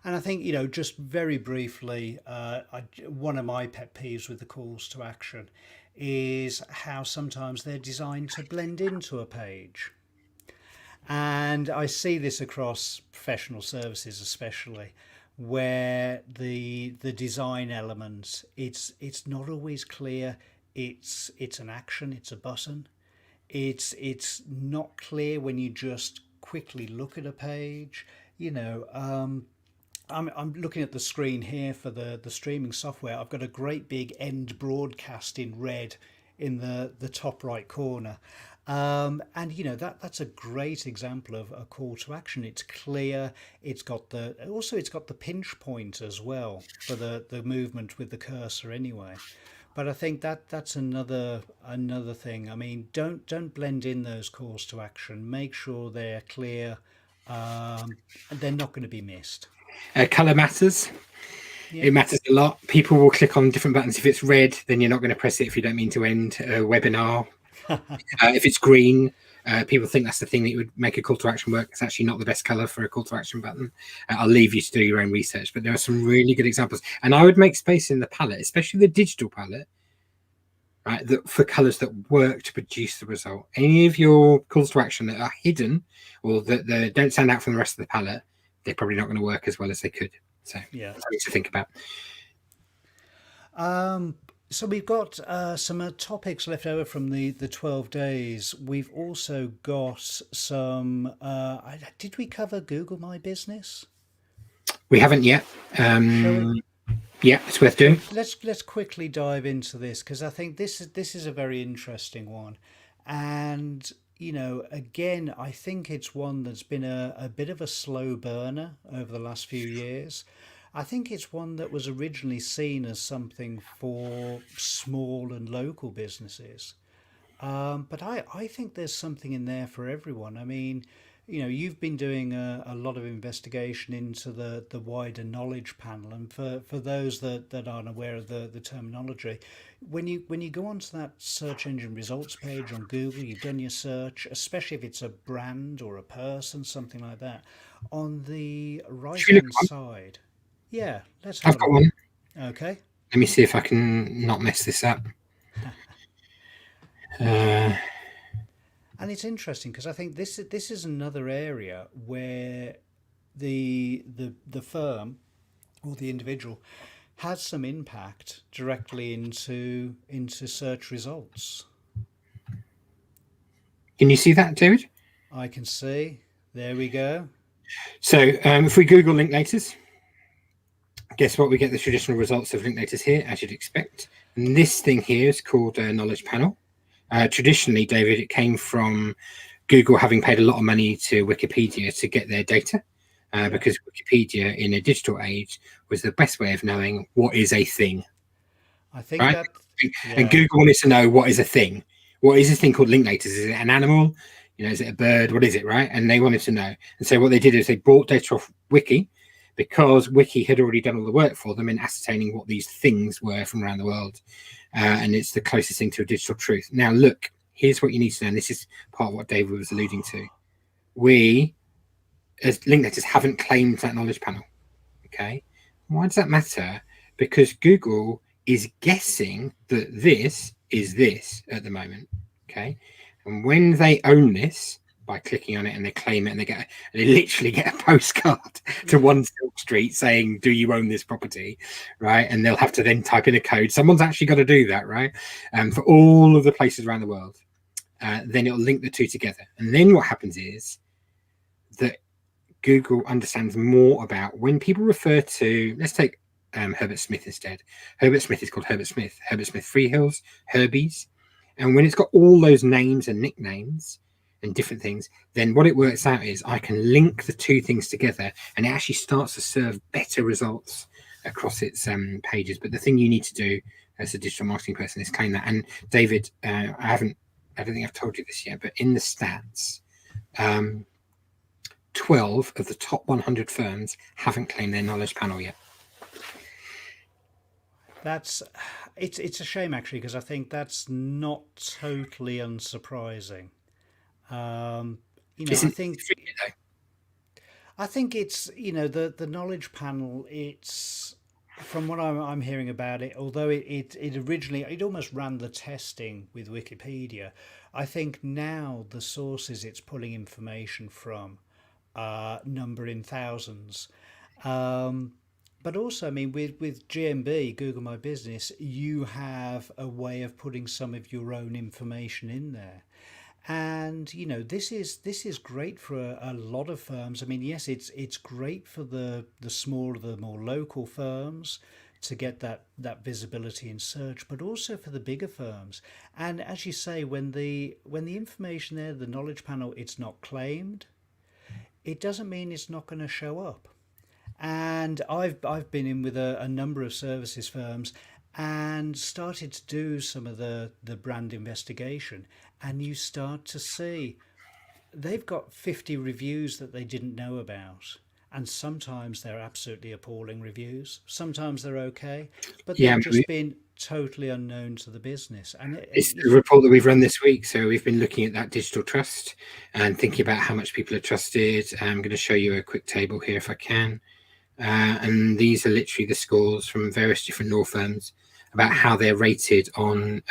And I think, just very briefly, one of my pet peeves with the calls to action is how sometimes they're designed to blend into a page. And I see this across professional services, especially where the design elements, it's not always clear. It's an action, it's a button. It's not clear when you just quickly look at a page. You know, I'm looking at the screen here for the streaming software. I've got a great big end broadcast in red in the top right corner. And that's a great example of a call to action. It's clear. It's got the pinch point as well for the movement with the cursor anyway. But I think that's another thing. I mean, don't blend in those calls to action. Make sure they're clear. And they're not going to be missed. Color matters. Yeah. It matters a lot. People will click on different buttons. If it's red, then you're not going to press it if you don't mean to end a webinar. If it's green, people think that's the thing that would make a call to action work. It's actually not the best color for a call to action button. I'll leave you to do your own research, but there are some really good examples. And I would make space in the palette, especially the digital palette, right, for colors that work to produce the result. Any of your calls to action that are hidden or that don't stand out from the rest of the palette, they're probably not going to work as well as they could. So Yeah. something to think about. So we've got some topics left over from the 12 days. We've also got some. Did we cover Google My Business? We haven't yet. Shall we? Yeah, it's worth doing. Let's quickly dive into this because I think this is a very interesting one, and again, I think it's one that's been a bit of a slow burner over the last few years. I think it's one that was originally seen as something for small and local businesses. But I think there's something in there for everyone. I mean, you've been doing a lot of investigation into the wider knowledge panel, and for those that aren't aware of the terminology, when you go onto that search engine results page on Google, you've done your search, especially if it's a brand or a person, something like that. On the right Should we look hand at one? side, yeah, let's have I've a got look. one. Okay. Let me see if I can not mess this up. Uh, And it's interesting because I think this is another area where the firm or the individual has some impact directly into search results. can you see that, David? I can see. There we go. So if we Google Linklaters, guess what? We get the traditional results of Linklaters here, as you'd expect. And this thing here is called a knowledge panel. Traditionally, David, it came from Google having paid a lot of money to Wikipedia to get their data, because Wikipedia in a digital age was the best way of knowing what is a thing, I think right? that And yeah. Google wanted to know what is a thing. What is this thing called Linklaters? Is it an animal? Is it a bird? What is it, right? And they wanted to know. And so what they did is they brought data off Wiki because Wiki had already done all the work for them in ascertaining what these things were from around the world. And it's the closest thing to a digital truth. Now, look, here's what you need to know. And this is part of what David was alluding to. We, as Linklaters, haven't claimed that knowledge panel. Okay. Why does that matter? Because Google is guessing that this is this at the moment. Okay. And when they own this by clicking on it and they claim it and they literally get a postcard to one Silk Street saying, do you own this property? Right. And they'll have to then type in a code. Someone's actually got to do that, right? For all of the places around the world. Then it'll link the two together. And then what happens is that Google understands more about when people refer to, let's take Herbert Smith instead. Herbert Smith is called Herbert Smith Freehills, Herbies. And when it's got all those names and nicknames and different things, then what it works out is I can link the two things together and it actually starts to serve better results across its pages. But the thing you need to do as a digital marketing person is claim that. And David, I don't think I've told you this yet, but in the stats, 12 of the top 100 firms haven't claimed their knowledge panel yet. It's a shame actually because I think that's not totally unsurprising. I think I think it's, the knowledge panel. It's from what I'm hearing about it. Although it originally it almost ran the testing with Wikipedia. I think now the sources it's pulling information from number in thousands. Um, but also, I mean, with GMB, Google My Business, you have a way of putting some of your own information in there. And this is great for a lot of firms. I mean, yes, it's great for the smaller, the more local firms to get that visibility in search, but also for the bigger firms. And as you say, when the information there, the knowledge panel, it's not claimed, it doesn't mean it's not going to show up. And I've been in with a number of services firms and started to do some of the brand investigation, and you start to see they've got 50 reviews that they didn't know about. And sometimes they're absolutely appalling reviews. Sometimes they're okay, but Yeah, they've just been totally unknown to the business. And it's the report that we've run this week. So we've been looking at that digital trust and thinking about how much people are trusted. I'm going to show you a quick table here if I can. And these are literally the scores from various different law firms about how they're rated on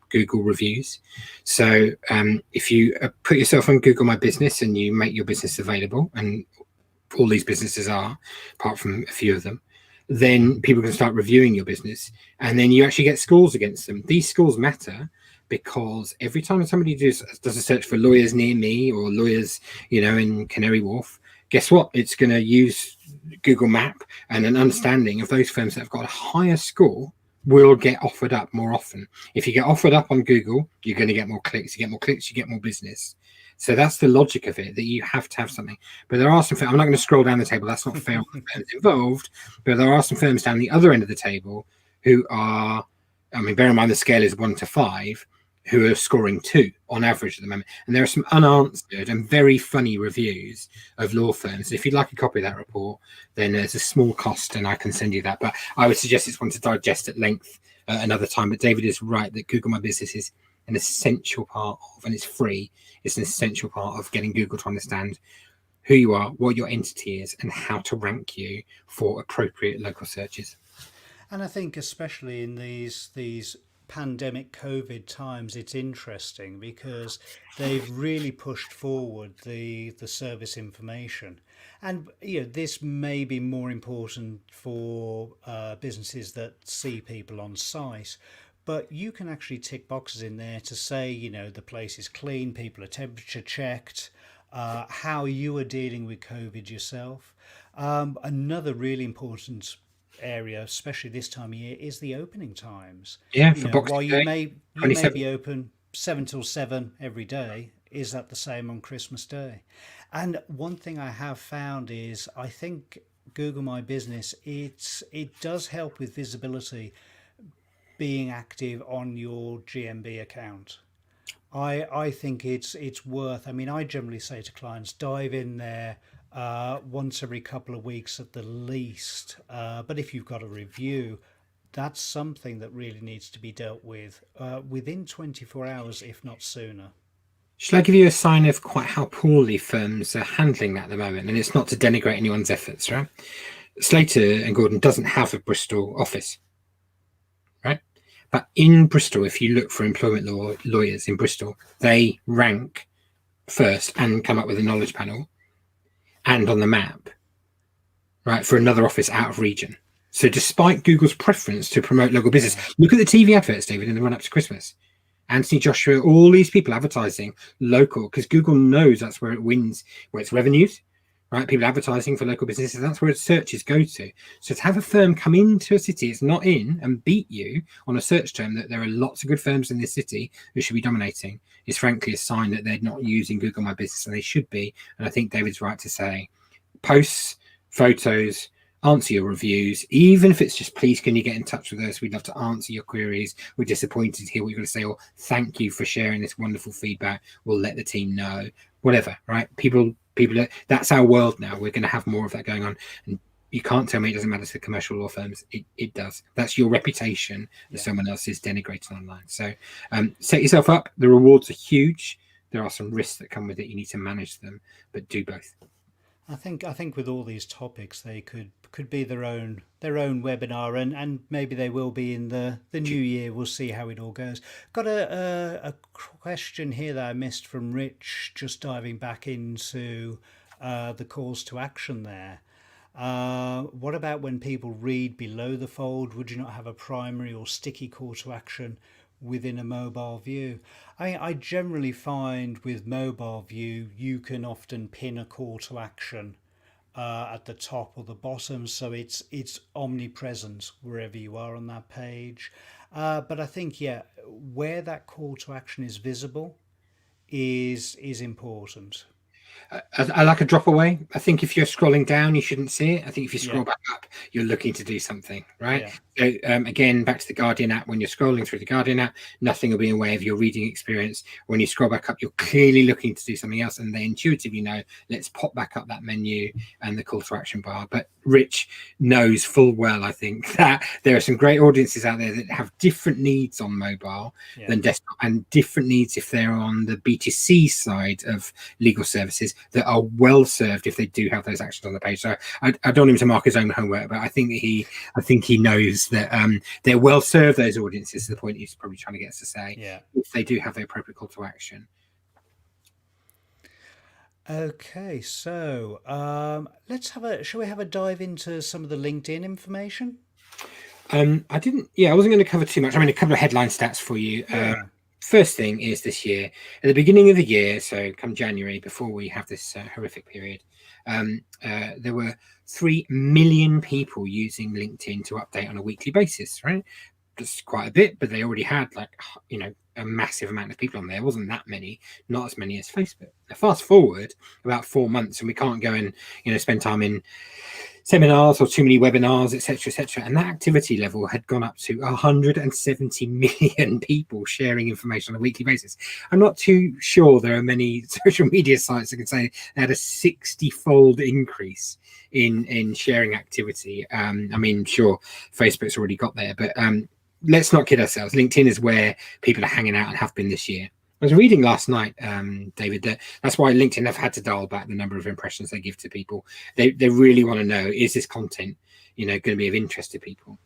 Google reviews. So if you put yourself on Google My Business and you make your business available, and all these businesses are, apart from a few of them, then people can start reviewing your business, and then you actually get scores against them. These scores matter because every time somebody does a search for lawyers near me or lawyers, in Canary Wharf, guess what? It's going to use Google Map, and an understanding of those firms that have got a higher score will get offered up more often. If you get offered up on Google, you're going to get more clicks. You get more clicks, you get more business. So that's the logic of it, that you have to have something. But there are some firms, I'm not going to scroll down the table, that's not fair on the firms involved, but there are some firms down the other end of the table who are, I mean, bear in mind the scale is 1 to 5, who are scoring 2 on average at the moment. And there are some unanswered and very funny reviews of law firms. If you'd like a copy of that report, then there's a small cost and I can send you that. But I would suggest it's one to digest at length another time. But David is right that Google My Business is an essential part of, and it's free, it's an essential part of getting Google to understand who you are, what your entity is, and how to rank you for appropriate local searches. And I think especially in these pandemic COVID times, it's interesting because they've really pushed forward the service information. And this may be more important for businesses that see people on site, but you can actually tick boxes in there to say, the place is clean, people are temperature checked, how you are dealing with COVID yourself. Another really important area, especially this time of year, is the opening times. Yeah, for Boxing While Day, you may be open 7 till 7 every day, is that the same on Christmas Day? And one thing I have found is I think Google My Business, it does help with visibility being active on your GMB account. I think it's worth. I mean, I generally say to clients, dive in there once every couple of weeks at the least. But if you've got a review, that's something that really needs to be dealt with within 24 hours, if not sooner. Shall I give you a sign of quite how poorly firms are handling that at the moment? And it's not to denigrate anyone's efforts, right? Slater and Gordon doesn't have a Bristol office, right? But in Bristol, if you look for employment law lawyers in Bristol, they rank first and come up with a knowledge panel and on the map, right, for another office out of region. So despite Google's preference to promote local business, look at the TV adverts, David, in the run up to Christmas. Anthony Joshua, all these people advertising local, because Google knows that's where it wins, where it's revenues, right? People advertising for local businesses, that's where searches go to. So to have a firm come into a city it's not in and beat you on a search term that there are lots of good firms in this city who should be dominating is frankly a sign that they're not using Google My Business, and they should be. And I think David's right to say posts, photos, answer your reviews, even if it's just, please can you get in touch with us, we'd love to answer your queries, we're disappointed to hear what you're going to say, or thank you for sharing this wonderful feedback, we'll let the team know, whatever, right? People that's our world now. We're going to have more of that going on, and you can't tell me it doesn't matter to the commercial law firms. It does. That's your reputation that someone else is denigrating online. So set yourself up. The rewards are huge. There are some risks that come with it. You need to manage them, but do both. I think with all these topics, they could be their own webinar, and maybe they will be in the new year. We'll see how it all goes. Got a question here that I missed from Rich, just diving back into the calls to action there. What about when people read below the fold? Would you not have a primary or sticky call to action within a mobile view? I generally find with mobile view, you can often pin a call to action at the top or the bottom, so it's omnipresent wherever you are on that page. But I think, yeah, where that call to action is visible is important. I like a drop away. I think if you're scrolling down, you shouldn't see it. I think if you Yeah, scroll back up, you're looking to do something, right? yeah, So again, back to the Guardian app. When you're scrolling through the Guardian app, nothing will be in the way of your reading experience. When you scroll back up, you're clearly looking to do something else, and they intuitively know, let's pop back up that menu and the call to action bar. But Rich knows full well, I think, that there are some great audiences out there that have different needs on mobile yeah. than desktop, and different needs if they're on the B2C side of legal services that are well served if they do have those actions on the page. So I don't want him to mark his own homework, but I think he knows that they're well served, those audiences, to the point he's probably trying to get us to say, Yeah. if they do have the appropriate call to action. Okay, so shall we have a dive into some of the LinkedIn information? I wasn't going to cover too much. I mean, a couple of headline stats for you. Yeah. First thing is this year, at the beginning of the year, so come January, before we have this horrific period, there were 3 million people using LinkedIn to update on a weekly basis, right? That's quite a bit, but they already had a massive amount of people on there. It wasn't that many, not as many as Facebook. Now, fast forward about 4 months, and we can't go and spend time in seminars or too many webinars, etc., and that activity level had gone up to 170 million people sharing information on a weekly basis. I'm not too sure there are many social media sites that can say they had a 60-fold increase in sharing activity. I mean, sure, Facebook's already got there, but let's not kid ourselves. LinkedIn is where people are hanging out and have been this year. I was reading last night, David, that's why LinkedIn have had to dial back the number of impressions they give to people. They really want to know, is this content, going to be of interest to people?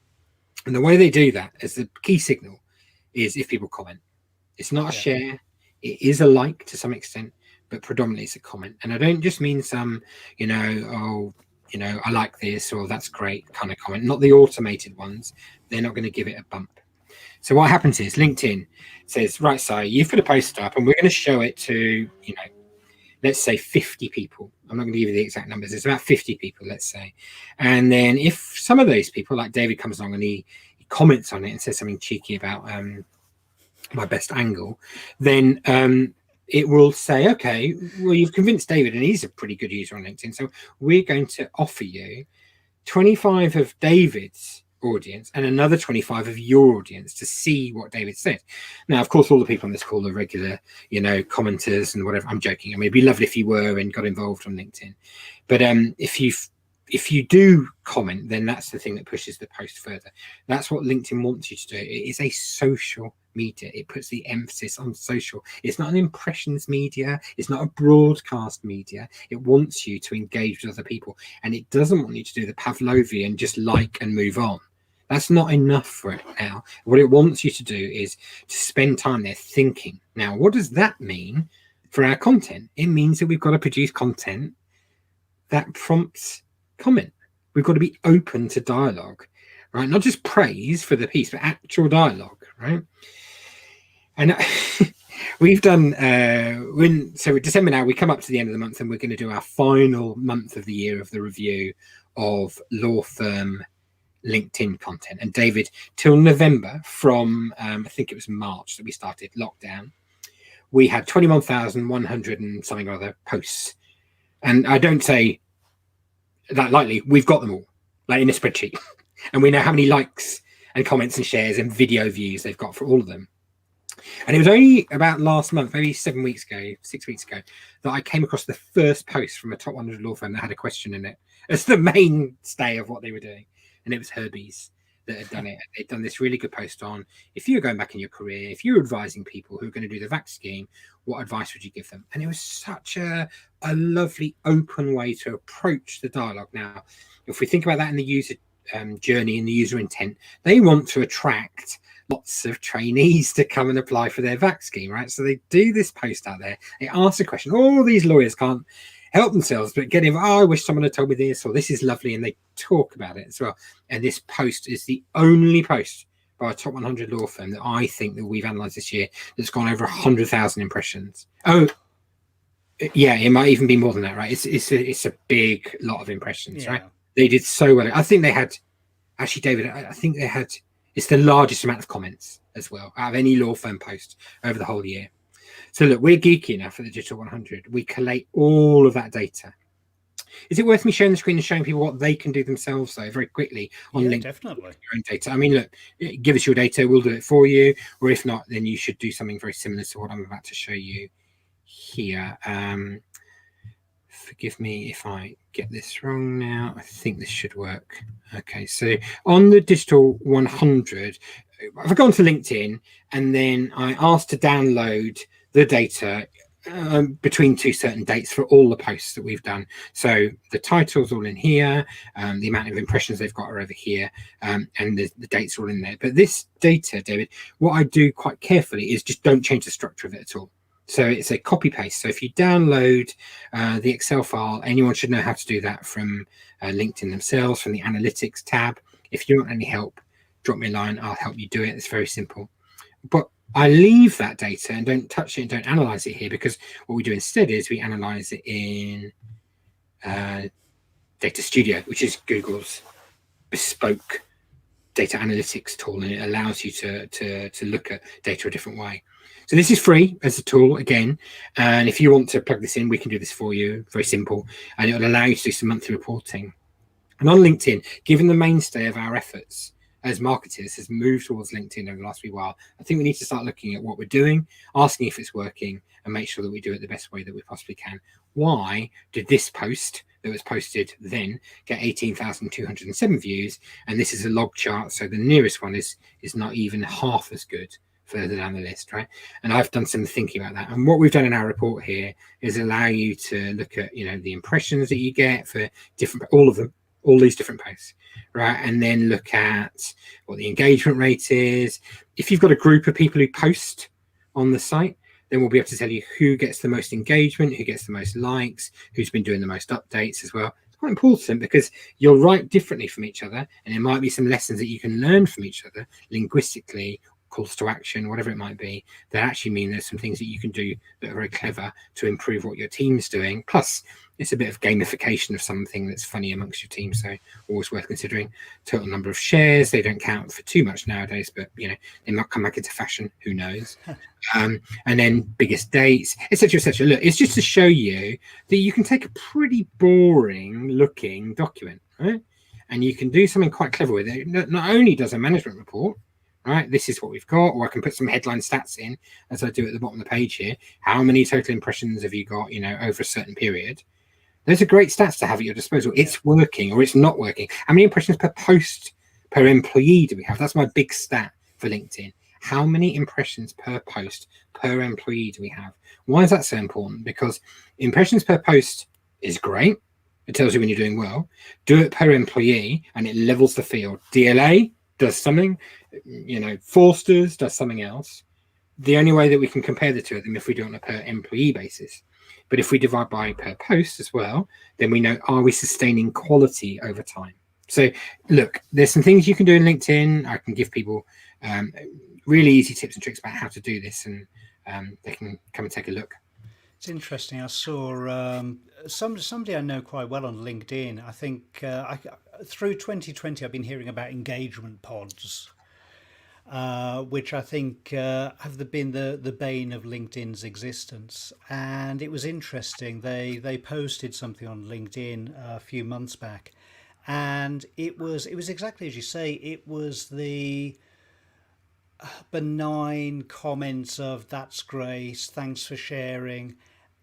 And the way they do that is the key signal is if people comment. It's not a share. It is a like to some extent, but predominantly it's a comment. And I don't just mean some, I like this or that's great kind of comment, not the automated ones. They're not going to give it a bump. So what happens is LinkedIn says, right, Si, you've put a post up and we're going to show it to, let's say 50 people. I'm not going to give you the exact numbers. It's about 50 people, let's say. And then if some of those people, like David, comes along and he comments on it and says something cheeky about my best angle, then it will say, okay, well, you've convinced David and he's a pretty good user on LinkedIn. So we're going to offer you 25 of David's audience and another 25 of your audience to see what David said. Now, of course, all the people on this call are regular, commenters and whatever. I'm joking. I mean, it'd be lovely if you were and got involved on LinkedIn. But if you do comment, then that's the thing that pushes the post further. That's what LinkedIn wants you to do. It is a social media. It puts the emphasis on social. It's not an impressions media. It's not a broadcast media. It wants you to engage with other people. And it doesn't want you to do the Pavlovian, just like and move on. That's not enough for it now. What it wants you to do is to spend time there thinking. Now, what does that mean for our content? It means that we've got to produce content that prompts comment. We've got to be open to dialogue, right? Not just praise for the piece, but actual dialogue, right? And we've done so December now, we come up to the end of the month and we're going to do our final month of the year of the review of law firm LinkedIn content. And David, till November, from I think it was March that we started lockdown, we had 21,100 and something or other posts. And I don't say that lightly, we've got them all, like in a spreadsheet. And we know how many likes and comments and shares and video views they've got for all of them. And it was only about last month, maybe 6 weeks ago, that I came across the first post from a top 100 law firm that had a question in it. It's the mainstay of what they were doing. And it was Herbie's that had done it. They'd done this really good post on, if you're going back in your career, if you're advising people who are going to do the VAC scheme, what advice would you give them? And it was such a lovely open way to approach the dialogue. Now, if we think about that in the user journey and the user intent, they want to attract lots of trainees to come and apply for their VAC scheme, right? So they do this post out there. They ask a question. All these lawyers can't help themselves but get in. Oh, I wish someone had told me this, or this is lovely, and they talk about it as well. And this post is the only post by a top 100 law firm that I think that we've analysed this year that's gone over 100,000 impressions. Oh, yeah, it might even be more than that, right? It's a big lot of impressions, right? They did so well. I think they had, actually, David, I think they had, it's the largest amount of comments as well out of any law firm post over the whole year. So look, we're geeky enough at the Digital 100. We collate all of that data. Is it worth me sharing the screen and showing people what they can do themselves, though, very quickly on LinkedIn? Definitely. Your own data. I mean, look, give us your data. We'll do it for you. Or if not, then you should do something very similar to what I'm about to show you here. Forgive me if I get this wrong now. I think this should work. Okay, so on the Digital 100, I've gone to LinkedIn and then I asked to download the data between two certain dates for all the posts that we've done. So the title's all in here, the amount of impressions they've got are over here, and the dates are all in there. But this data, David, what I do quite carefully is just don't change the structure of it at all. So it's a copy paste. So if you download the Excel file, anyone should know how to do that from LinkedIn themselves, from the analytics tab. If you want any help, drop me a line. I'll help you do it. It's very simple. But I leave that data and don't touch it and don't analyze it here, because what we do instead is we analyze it in Data Studio, which is Google's bespoke data analytics tool, and it allows you to look at data a different way. So this is free as a tool again, and if you want to plug this in, we can do this for you. Very simple, and it will allow you to do some monthly reporting. And on LinkedIn, given the mainstay of our efforts as marketers has moved towards LinkedIn over the last wee while, I think we need to start looking at what we're doing, asking if it's working, and make sure that we do it the best way that we possibly can. Why did this post that was posted then get 18,207 views? And this is a log chart, so the nearest one is not even half as good further down the list, right? And I've done some thinking about that. And what we've done in our report here is allow you to look at, the impressions that you get for different, all of them, all these different posts, right? And then look at what the engagement rate is. If you've got a group of people who post on the site, then we'll be able to tell you who gets the most engagement, who gets the most likes, who's been doing the most updates as well. It's quite important because you'll write differently from each other, and there might be some lessons that you can learn from each other linguistically, calls to action, whatever it might be, that actually mean there's some things that you can do that are very clever to improve what your team's doing. Plus, it's a bit of gamification of something that's funny amongst your team, so always worth considering. Total number of shares, they don't count for too much nowadays, but they might come back into fashion, who knows. And then biggest dates, etc., etc. Look, it's just to show you that you can take a pretty boring looking document, right, and you can do something quite clever with it. Not only does a management report, right, this is what we've got, or I can put some headline stats in, as I do at the bottom of the page here. How many total impressions have you got, over a certain period? Those are great stats to have at your disposal. Yeah. It's working or it's not working. How many impressions per post per employee do we have? That's my big stat for LinkedIn. How many impressions per post per employee do we have? Why is that so important? Because impressions per post is great. It tells you when you're doing well. Do it per employee and it levels the field. DLA does something, Forster's does something else. The only way that we can compare the two of them if we do it on a per employee basis. But if we divide by per post as well, then we know, are we sustaining quality over time? So look, there's some things you can do in LinkedIn. I can give people really easy tips and tricks about how to do this, and they can come and take a look. It's interesting. I saw somebody I know quite well on LinkedIn. I think through 2020, I've been hearing about engagement pods, which I think have been the bane of LinkedIn's existence. And it was interesting. They posted something on LinkedIn a few months back, and it was exactly as you say. It was the benign comments of "that's great, thanks for sharing,"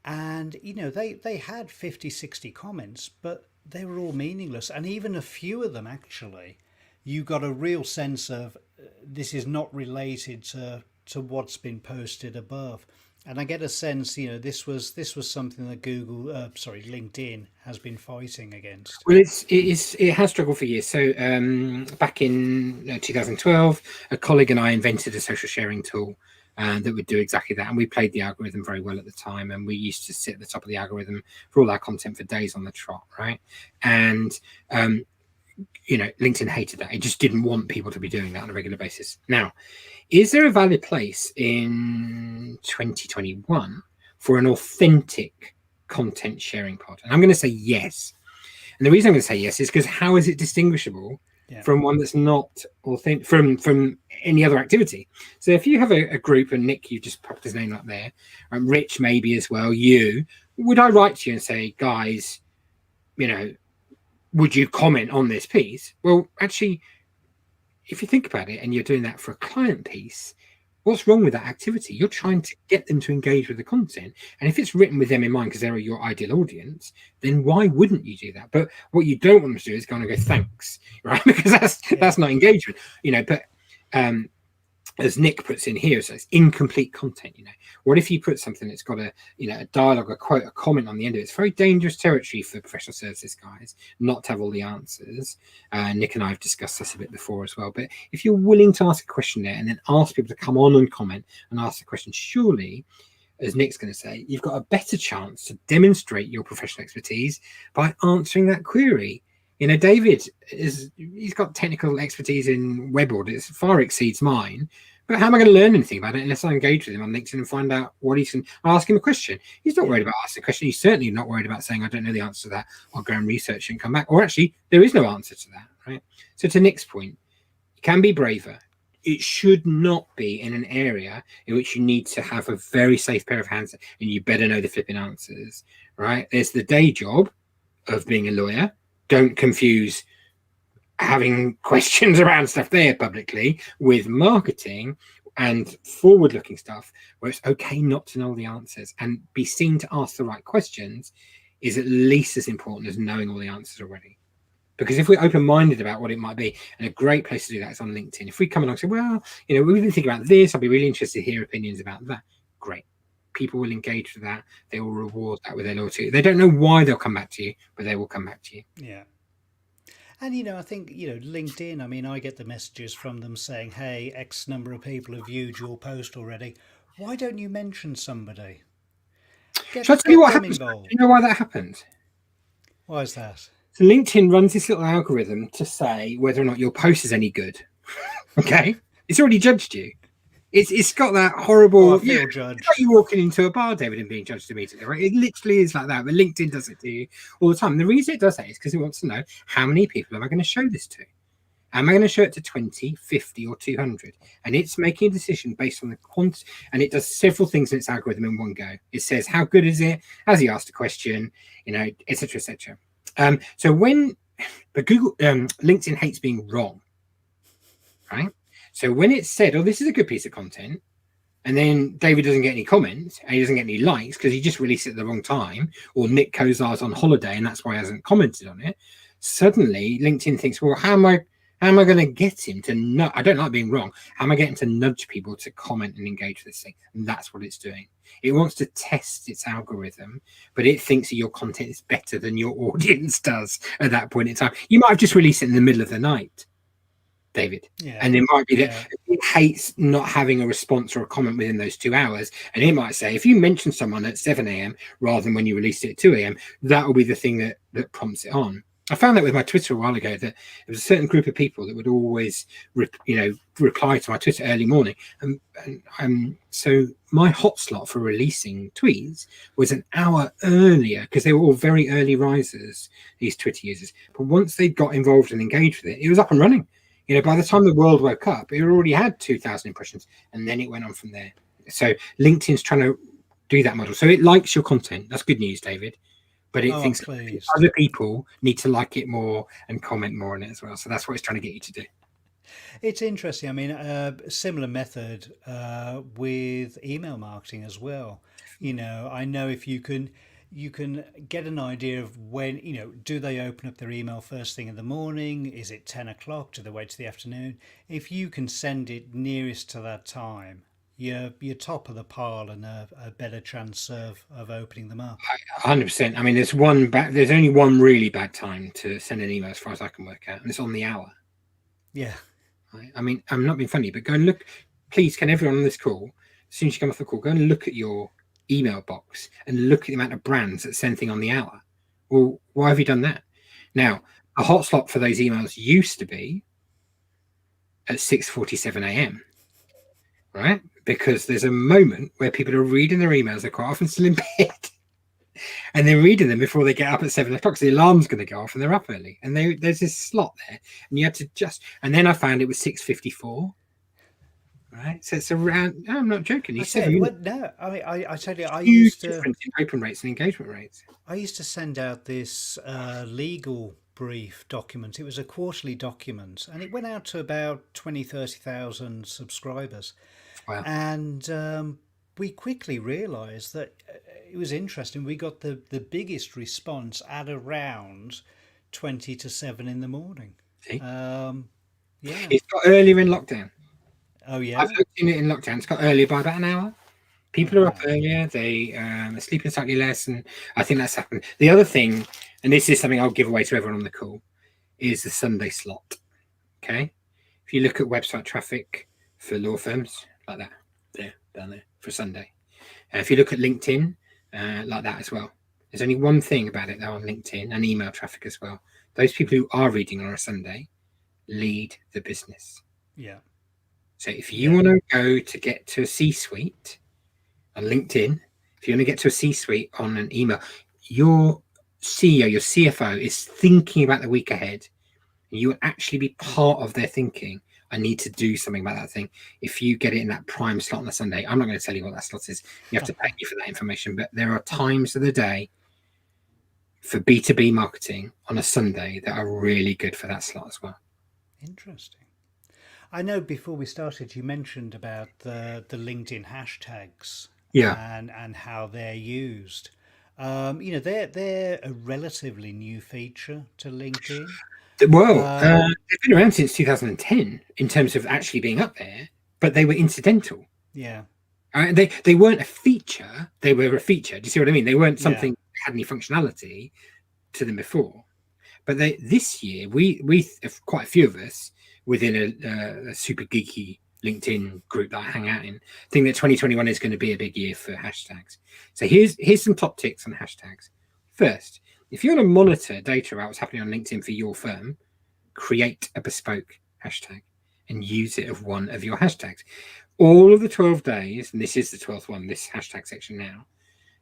and they had 50, 60 comments, but they were all meaningless, and even a few of them actually you got a real sense of this is not related to what's been posted above. And I get a sense, this was something that LinkedIn has been fighting against. Well, it has struggled for years. So back in 2012, a colleague and I invented a social sharing tool that would do exactly that, and we played the algorithm very well at the time. And we used to sit at the top of the algorithm for all our content for days on the trot, right? And LinkedIn hated that. It just didn't want people to be doing that on a regular basis. Now, is there a valid place in 2021 for an authentic content sharing pod? And I'm going to say yes. And the reason I'm going to say yes is because how is it distinguishable Yeah. from one that's not authentic from any other activity? So if you have a group, and Nick, you just popped his name up there, Rich maybe as well, would I write to you and say, guys, would you comment on this piece? Well, actually, if you think about it and you're doing that for a client piece, what's wrong with that activity? You're trying to get them to engage with the content. And if it's written with them in mind because they're your ideal audience, then why wouldn't you do that? But what you don't want them to do is go thanks, right? Because that's not engagement, but as Nick puts in here, so it's incomplete content. What if you put something that's got a dialogue, a quote, a comment on the end of it? It's very dangerous territory for professional services guys not to have all the answers. Nick and I have discussed this a bit before as well. But if you're willing to ask a question there and then ask people to come on and comment and ask the question, surely, as Nick's going to say, you've got a better chance to demonstrate your professional expertise by answering that query. David he's got technical expertise in web audits, far exceeds mine. But how am I going to learn anything about it unless I engage with him on LinkedIn and find out what he can ask him a question? He's not worried about asking a question. He's certainly not worried about saying, I don't know the answer to that. I'll go and research and come back. Or actually, there is no answer to that, right? So to Nick's point, you can be braver. It should not be in an area in which you need to have a very safe pair of hands and you better know the flipping answers, right? There's the day job of being a lawyer. Don't confuse having questions around stuff there publicly with marketing and forward-looking stuff where it's okay not to know the answers, and be seen to ask the right questions is at least as important as knowing all the answers already. Because if we're open-minded about what it might be, and a great place to do that is on LinkedIn. If we come along and say, well, we've been thinking about this, I'd be really interested to hear opinions about that. Great. People will engage with that. They will reward that with their loyalty. They don't know why they'll come back to you, but they will come back to you. Yeah. And I think LinkedIn. I mean, I get the messages from them saying, "Hey, X number of people have viewed your post already. Why don't you mention somebody? Shall I tell you what happens? Do you know why that happens? Why is that? So LinkedIn runs this little algorithm to say whether or not your post is any good. Okay, it's already judged you. It's got that horrible. I feel judged. It's like you walking into a bar, David, and being judged immediately, right? It literally is like that. But LinkedIn does it to you all the time. And the reason it does that is because it wants to know how many people am I going to show this to? Am I going to show it to 20, 50, or 200? And it's making a decision based on the quantity. And it does several things in its algorithm in one go. It says, how good is it? Has he asked a question? Et cetera, et cetera. But LinkedIn hates being wrong, right? So when it's said, oh, this is a good piece of content, and then David doesn't get any comments and he doesn't get any likes because he just released it at the wrong time, or Nick Kozar's on holiday and that's why he hasn't commented on it, suddenly LinkedIn thinks, well, how am I going to get him to know? I don't like being wrong. How am I getting to nudge people to comment and engage with this thing? And that's what it's doing. It wants to test its algorithm, but it thinks that your content is better than your audience does at that point in time. You might have just released it in the middle of the night, David. Yeah. And it might be that it hates not having a response or a comment within those 2 hours. And it might say, if you mention someone at 7 a.m. rather than when you released it at 2 a.m., that will be the thing that prompts it on. I found that with my Twitter a while ago, that there was a certain group of people that would always, reply to my Twitter early morning. So my hot slot for releasing tweets was an hour earlier because they were all very early risers, these Twitter users. But once they got involved and engaged with it, it was up and running. By the time the world woke up, it already had 2,000 impressions, and then it went on from there. So LinkedIn's trying to do that model. So it likes your content. That's good news, David. But it thinks other people need to like it more and comment more on it as well. So that's what it's trying to get you to do. It's interesting. I mean, a similar method with email marketing as well. I know if you can you can get an idea of when, do they open up their email first thing in the morning? Is it 10 o'clock? Do they wait to the afternoon? If you can send it nearest to that time, you're top of the pile and a better chance of opening them up. 100%. I mean, there's only one really bad time to send an email as far as I can work out, and it's on the hour. Yeah. Right? I mean, I'm not being funny, but go and look. Please, can everyone on this call, as soon as you come off the call, go and look at your email box and look at the amount of brands that send thing on the hour. Well, why have you done that? Now, a hot slot for those emails used to be at 6:47 a.m. right? Because there's a moment where people are reading their emails. They're quite often still in bed, and they're reading them before they get up at 7 o'clock. So the alarm's going to go off, and they're up early. And there's this slot there, and you had to just. And then I found it was 6:54. Right, so it's around. No, I'm not joking. I tell you, no, I mean, I tell you, I huge used to difference in open rates and engagement rates. I used to send out this legal brief document. It was a quarterly document, and it went out to about 20, 30,000 subscribers. Wow. And we quickly realised that it was interesting. We got the biggest response at around 20 to 7 in the morning. See? Yeah. It's got earlier in lockdown. Oh, yeah. I've looked in it in lockdown. It's got earlier by about an hour. People are up earlier. They are sleeping slightly less, and I think that's happened. The other thing, and this is something I'll give away to everyone on the call, is the Sunday slot. Okay, if you look at website traffic for law firms like that, there, down there for Sunday. If you look at LinkedIn, like that as well. There's only one thing about it though on LinkedIn and email traffic as well. Those people who are reading on a Sunday lead the business. Yeah. So if you want to go to get to a C-suite on LinkedIn, if you want to get to a C-suite on an email, your CEO, your CFO is thinking about the week ahead. And you will actually be part of their thinking. I need to do something about that thing. If you get it in that prime slot on a Sunday, I'm not going to tell you what that slot is. You have to pay me for that information. But there are times of the day for B2B marketing on a Sunday that are really good for that slot as well. Interesting. I know before we started, you mentioned about the LinkedIn hashtags, and how they're used. They're a relatively new feature to LinkedIn. Well, they've been around since 2010 in terms of actually being up there, but they were incidental. Yeah. They weren't a feature. They were a feature. Do you see what I mean? They weren't something that had any functionality to them before. But this year, we quite a few of us within a super geeky LinkedIn group that I hang out in think that 2021 is going to be a big year for hashtags. So here's some top ticks on hashtags. First, if you want to monitor data about what's happening on LinkedIn for your firm, create a bespoke hashtag and use it of one of your hashtags. All of the 12 days, and this is the 12th one, this hashtag section now,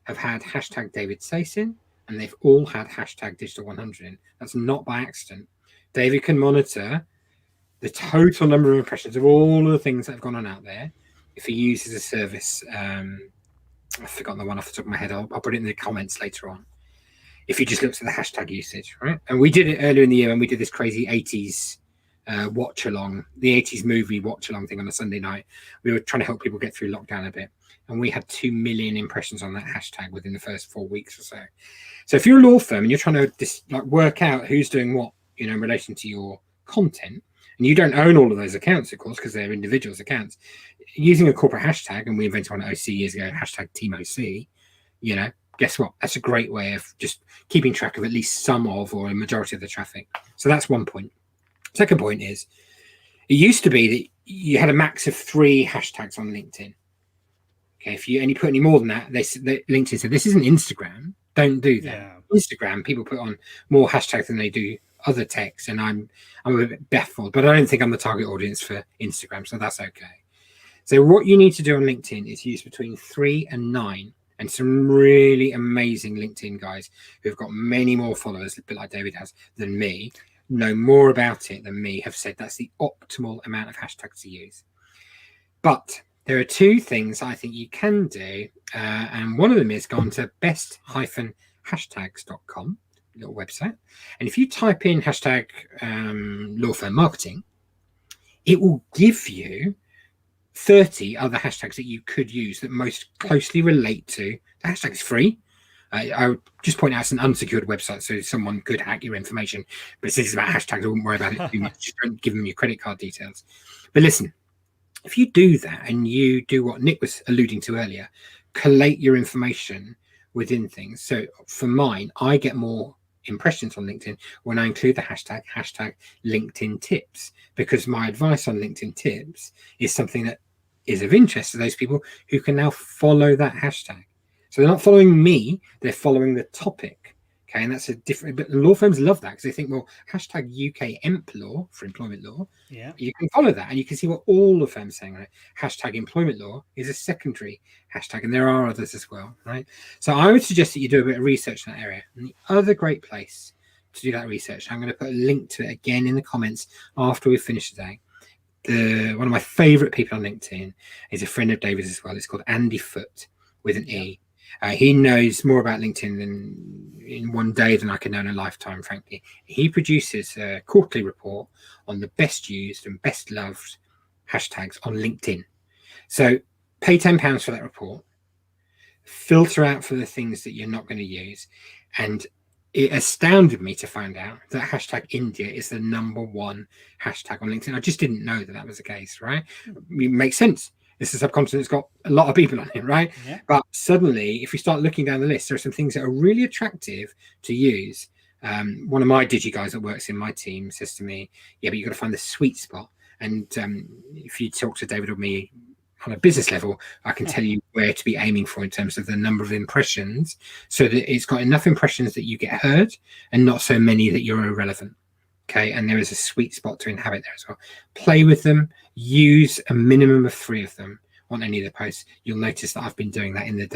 have had hashtag David Sayce in, and they've all had hashtag Digital 100 in. That's not by accident. David can monitor the total number of impressions of all of the things that have gone on out there. If he uses a service, I've forgotten the one off the top of my head. I'll put it in the comments later on. If he just looks at the hashtag usage, right? And we did it earlier in the year when we did this crazy 80s watch along, the 80s movie watch along thing on a Sunday night. We were trying to help people get through lockdown a bit. And we had 2 million impressions on that hashtag within the first 4 weeks or so. So if you're a law firm and you're trying to work out who's doing what, in relation to your content, and you don't own all of those accounts, of course, because they're individuals' accounts, using a corporate hashtag, and we invented one at OC years ago, hashtag TeamOC, guess what? That's a great way of just keeping track of at least some of or a majority of the traffic. So that's one point. Second point is, it used to be that you had a max of 3 hashtags on LinkedIn. Okay, if you put any more than that, LinkedIn said, this isn't Instagram. Don't do that. Yeah. Instagram, people put on more hashtags than they do other texts, and I'm a bit baffled, but I don't think I'm the target audience for Instagram, so that's okay. So what you need to do on LinkedIn is use between 3 and 9, and some really amazing LinkedIn guys who've got many more followers, a bit like David has, than me, know more about it than me, have said that's the optimal amount of hashtags to use. But there are 2 things I think you can do, and one of them is go on to best-hashtags.com, little website, and if you type in hashtag law firm marketing, it will give you 30 other hashtags that you could use that most closely relate to the hashtag. Is free. I would just point out it's an unsecured website, so someone could hack your information. But since it's about hashtags, I wouldn't worry about it too much. Just don't give them your credit card details. But listen, if you do that and you do what Nick was alluding to earlier, collate your information within things. So for mine, I get more impressions on LinkedIn when I include the hashtag LinkedIn tips, because my advice on LinkedIn tips is something that is of interest to those people who can now follow that hashtag. So they're not following me, they're following the topic. Okay, and that's a different, but law firms love that because they think, well, hashtag UK EMP law for employment law, Yeah. you can follow that and you can see what all the firms are saying, right? Hashtag employment law is a secondary hashtag, and there are others as well, right? So I would suggest that you do a bit of research in that area. And the other great place to do that research, I'm going to put a link to it again in the comments after we finish today. One of my favorite people on LinkedIn is a friend of David's as well. It's called Andy Foote with an E. He knows more about LinkedIn than in one day than I can know in a lifetime, frankly. He produces a quarterly report on the best used and best loved hashtags on LinkedIn. So pay £10 for that report, filter out for the things that you're not going to use. And it astounded me to find out that hashtag India is the #1 hashtag on LinkedIn. I just didn't know that was the case, right? It makes sense. It's a subcontinent that's got a lot of people on it, right? Yeah. But suddenly, if we start looking down the list, there are some things that are really attractive to use. One of my digi guys that works in my team says to me, yeah, but you've got to find the sweet spot. And if you talk to David or me on a business level, I can tell you where to be aiming for in terms of the number of impressions, so that it's got enough impressions that you get heard and not so many that you're irrelevant. Okay, and there is a sweet spot to inhabit there as well. Play with them, use a minimum of 3 of them on any of the posts. You'll notice that I've been doing that in the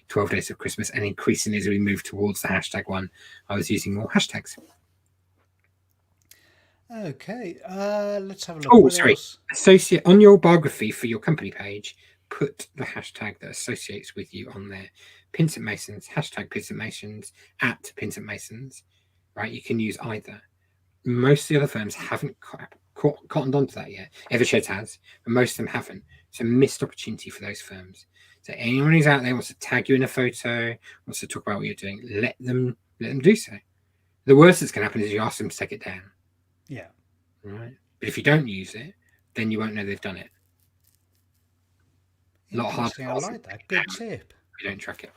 12 days of Christmas, and increasingly as we move towards the hashtag one, I was using more hashtags. Okay, let's have a look. Oh, what sorry. else? Associate on your biography for your company page, put the hashtag that associates with you on there. Pins and Masons, hashtag Pins and Masons, at Pins and Masons, right? You can use either. Most of the other firms haven't cottoned onto that yet. Eversheds has, but most of them haven't. It's a missed opportunity for those firms. So anyone who's out there wants to tag you in a photo, wants to talk about what you're doing, let them do so. The worst that's going to happen is you ask them to take it down. Yeah. Right. But if you don't use it, then you won't know they've done it. A lot harder. I like that. Good tip. If you don't track it.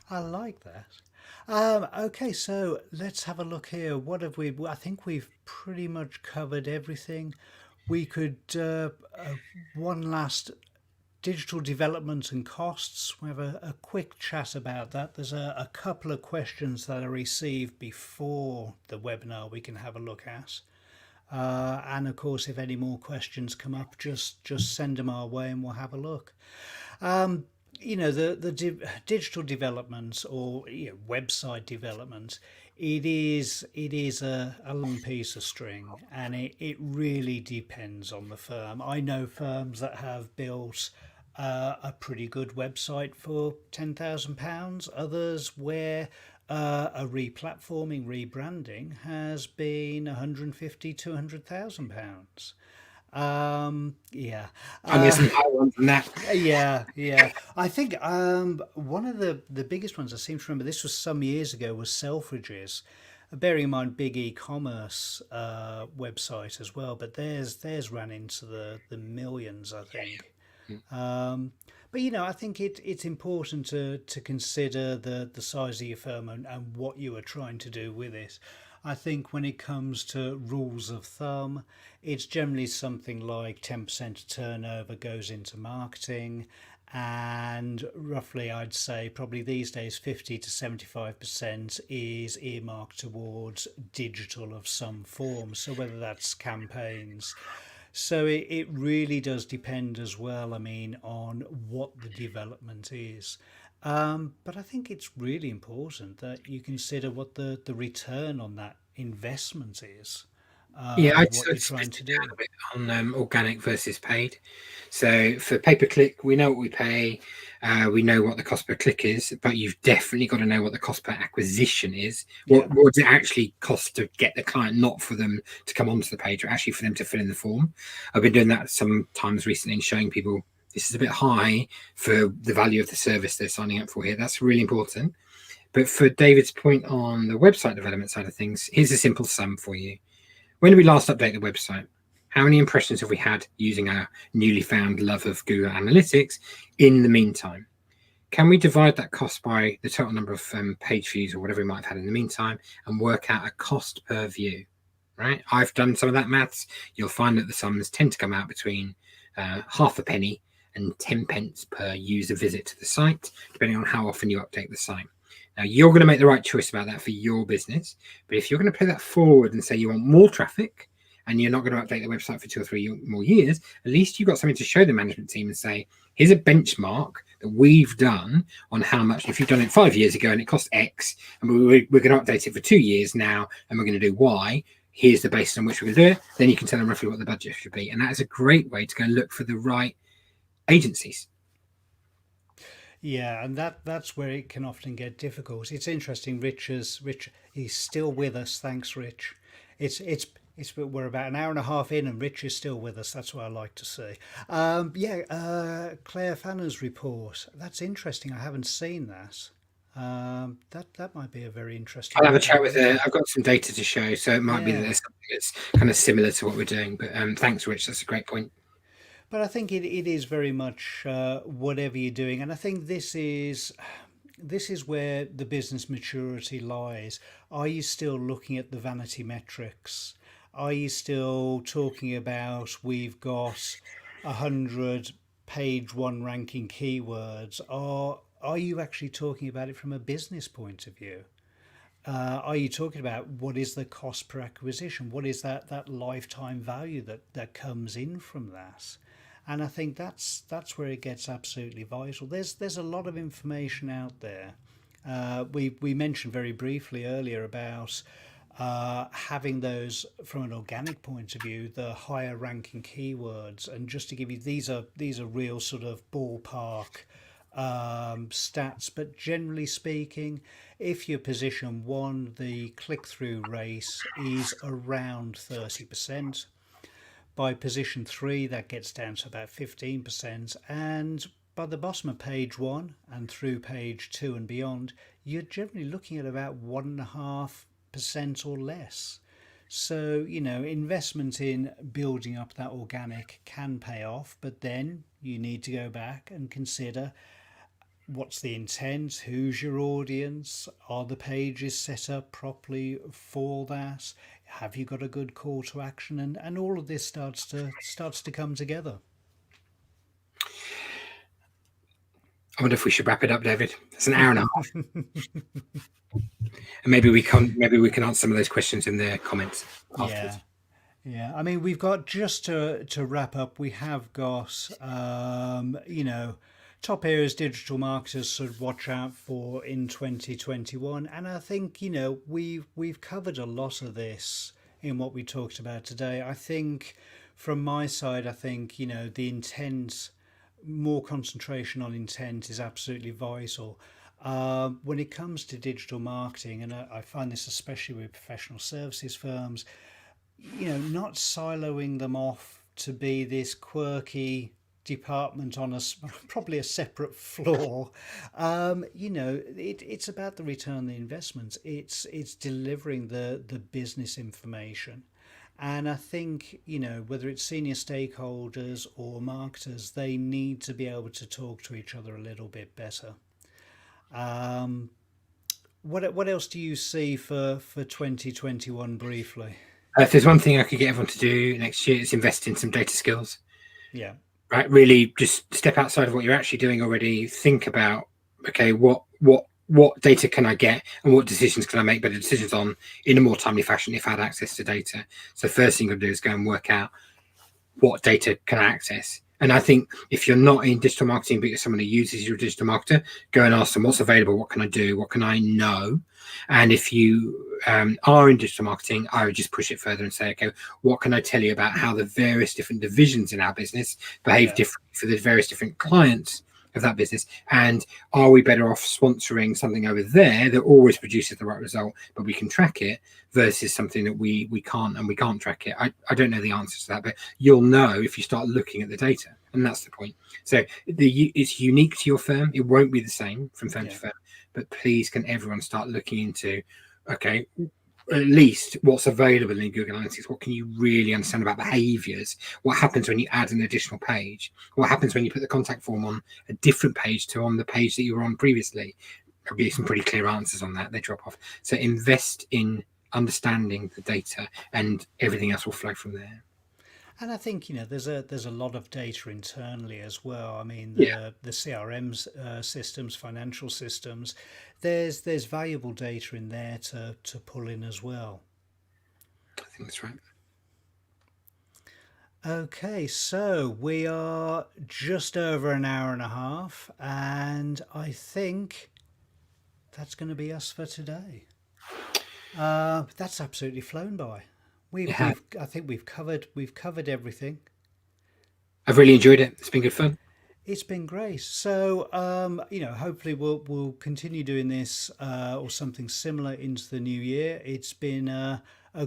I like that. Okay, so let's have a look here. What have we? I think we've pretty much covered everything. We could one last digital development and costs. We have a quick chat about that. There's a couple of questions that I received before the webinar we can have a look at. And of course, if any more questions come up, just send them our way and we'll have a look. The digital development or website development, it is a long piece of string, and it really depends on the firm. I know firms that have built a pretty good website for £10,000, others where a replatforming, rebranding has been £150,000-200,000. Yeah. I'm guessing higher ones than that. Yeah. I think one of the biggest ones I seem to remember, this was some years ago, was Selfridges. Bearing in mind, big e-commerce website as well, but theirs ran into the millions, I think. But I think it's important to consider the size of your firm and what you are trying to do with it. I think when it comes to rules of thumb, it's generally something like 10% of turnover goes into marketing, and roughly I'd say probably these days 50 to 75% is earmarked towards digital of some form, so whether that's campaigns. So it really does depend as well, on what the development is. But I think it's really important that you consider what the return on that investment is. Yeah, I'd What you're trying to do. down a bit on organic versus paid. So for pay per click, we know what we pay, we know what the cost per click is, but you've definitely got to know what the cost per acquisition is. What does it actually cost to get the client, not for them to come onto the page, or actually for them to fill in the form? I've been doing that sometimes recently and showing people this is a bit high for the value of the service they're signing up for here. That's really important. But for David's point on the website development side of things, here's a simple sum for you. When did we last update the website? How many impressions have we had using our newly found love of Google Analytics in the meantime? Can we divide that cost by the total number of page views or whatever we might have had in the meantime and work out a cost per view, right? I've done some of that maths. You'll find that the sums tend to come out between half a penny and 10 pence per user visit to the site, depending on how often you update the site. Now, you're going to make the right choice about that for your business. But if you're going to play that forward and say you want more traffic and you're not going to update the website for 2 or 3 more years, at least you've got something to show the management team and say, here's a benchmark that we've done on how much, if you've done it 5 years ago and it cost X, and we're going to update it for 2 years now, and we're going to do Y, here's the basis on which we're going to do it. Then you can tell them roughly what the budget should be. And that is a great way to go and look for the right agencies. Yeah, and that's where it can often get difficult. It's interesting. Rich, he's still with us. Thanks, Rich. We're about an hour and a half in, and Rich is still with us. That's what I like to see. Claire Fanner's report. That's interesting. I haven't seen that. That might be a very interesting. I'll have a chat with her. I've got some data to show, so it might be that there's something that's kind of similar to what we're doing. But thanks, Rich. That's a great point. But I think it is very much whatever you're doing, and I think this is where the business maturity lies. Are you still looking at the vanity metrics? Are you still talking about we've got 100 page one ranking keywords? Or are you actually talking about it from a business point of view? Are you talking about what is the cost per acquisition? What is that lifetime value that comes in from that? And I think that's where it gets absolutely vital. There's a lot of information out there. We mentioned very briefly earlier about having those from an organic point of view, the higher ranking keywords. And just to give you, these are real sort of ballpark stats, but generally speaking, if you're position 1, the click-through rate is around 30%. By position 3, that gets down to about 15%, and by the bottom of page 1 and through page 2 and beyond, you're generally looking at about 1.5% or less. So, investment in building up that organic can pay off, but then you need to go back and consider what's the intent, who's your audience, are the pages set up properly for that, have you got a good call to action, and all of this starts to come together. I wonder if we should wrap it up, David. It's an hour and a half. And maybe we can answer some of those questions in the comments afterwards. Yeah. I mean, we've got, just to wrap up, we have got top areas digital marketers should watch out for in 2021, and I think we've covered a lot of this in what we talked about today. I think from my side, the intent, more concentration on intent is absolutely vital. When it comes to digital marketing, and I find this especially with professional services firms, not siloing them off to be this quirky department on probably a separate floor. It's about the return on the investment. It's delivering the business information. And I think, whether it's senior stakeholders or marketers, they need to be able to talk to each other a little bit better. What else do you see for 2021 briefly? If there's one thing I could get everyone to do next year, it's invest in some data skills. Yeah. Right, really just step outside of what you're actually doing already. Think about, okay, what data can I get, and what decisions can I make better decisions on in a more timely fashion if I had access to data. So first thing you'll do is go and work out what data can I access. And I think if you're not in digital marketing, but you're someone who uses your digital marketer, go and ask them what's available, what can I do, what can I know. And if you are in digital marketing, I would just push it further and say, okay, what can I tell you about how the various different divisions in our business behave differently for the various different clients of that business, and are we better off sponsoring something over there that always produces the right result, but we can track it, versus something that we can't track it? I don't know the answers to that, but you'll know if you start looking at the data, and that's the point. So it's unique to your firm. It won't be the same from firm to firm, but please, can everyone start looking into, okay, at least what's available in Google Analytics? What can you really understand about behaviors? What happens when you add an additional page? What happens when you put the contact form on a different page to on the page that you were on previously? There'll be some pretty clear answers on that. They drop off. So invest in understanding the data, and everything else will flow from there. And I think, there's a lot of data internally as well. I mean, Yeah, the CRM systems, financial systems, there's valuable data in there to pull in as well. I think that's right. Okay, so we are just over an hour and a half, and I think that's going to be us for today. That's absolutely flown by. Yeah, I think we've covered everything. I've really enjoyed it. It's been good fun. It's been great. So, hopefully we'll continue doing this or something similar into the new year. It's been a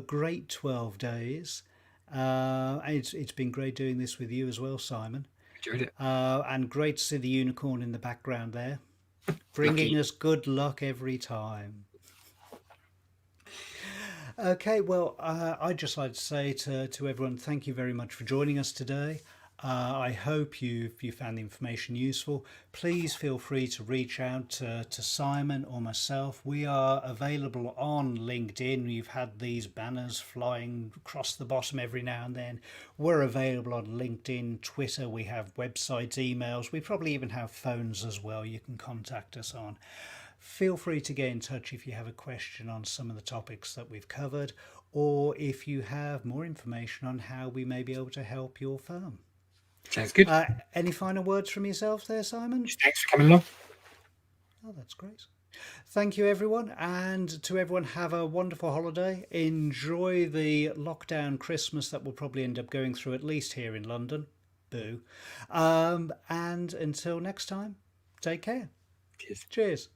great 12 days. And it's been great doing this with you as well, Simon. Enjoyed it. And great to see the unicorn in the background there, bringing Lucky. us good luck every time. Okay, well, I'd just like to say to everyone, thank you very much for joining us today. I hope you found the information useful. Please feel free to reach out to Simon or myself. We are available on LinkedIn. We've had these banners flying across the bottom every now and then. We're available on LinkedIn, Twitter. We have websites, emails. We probably even have phones as well you can contact us on. Feel free to get in touch if you have a question on some of the topics that we've covered, or if you have more information on how we may be able to help your firm. Sounds good. Any final words from yourself there, Simon? Thanks for coming along. Oh, that's great. Thank you, everyone. And to everyone, have a wonderful holiday. Enjoy the lockdown Christmas that we'll probably end up going through, at least here in London. Boo. And until next time, take care. Cheers. Cheers.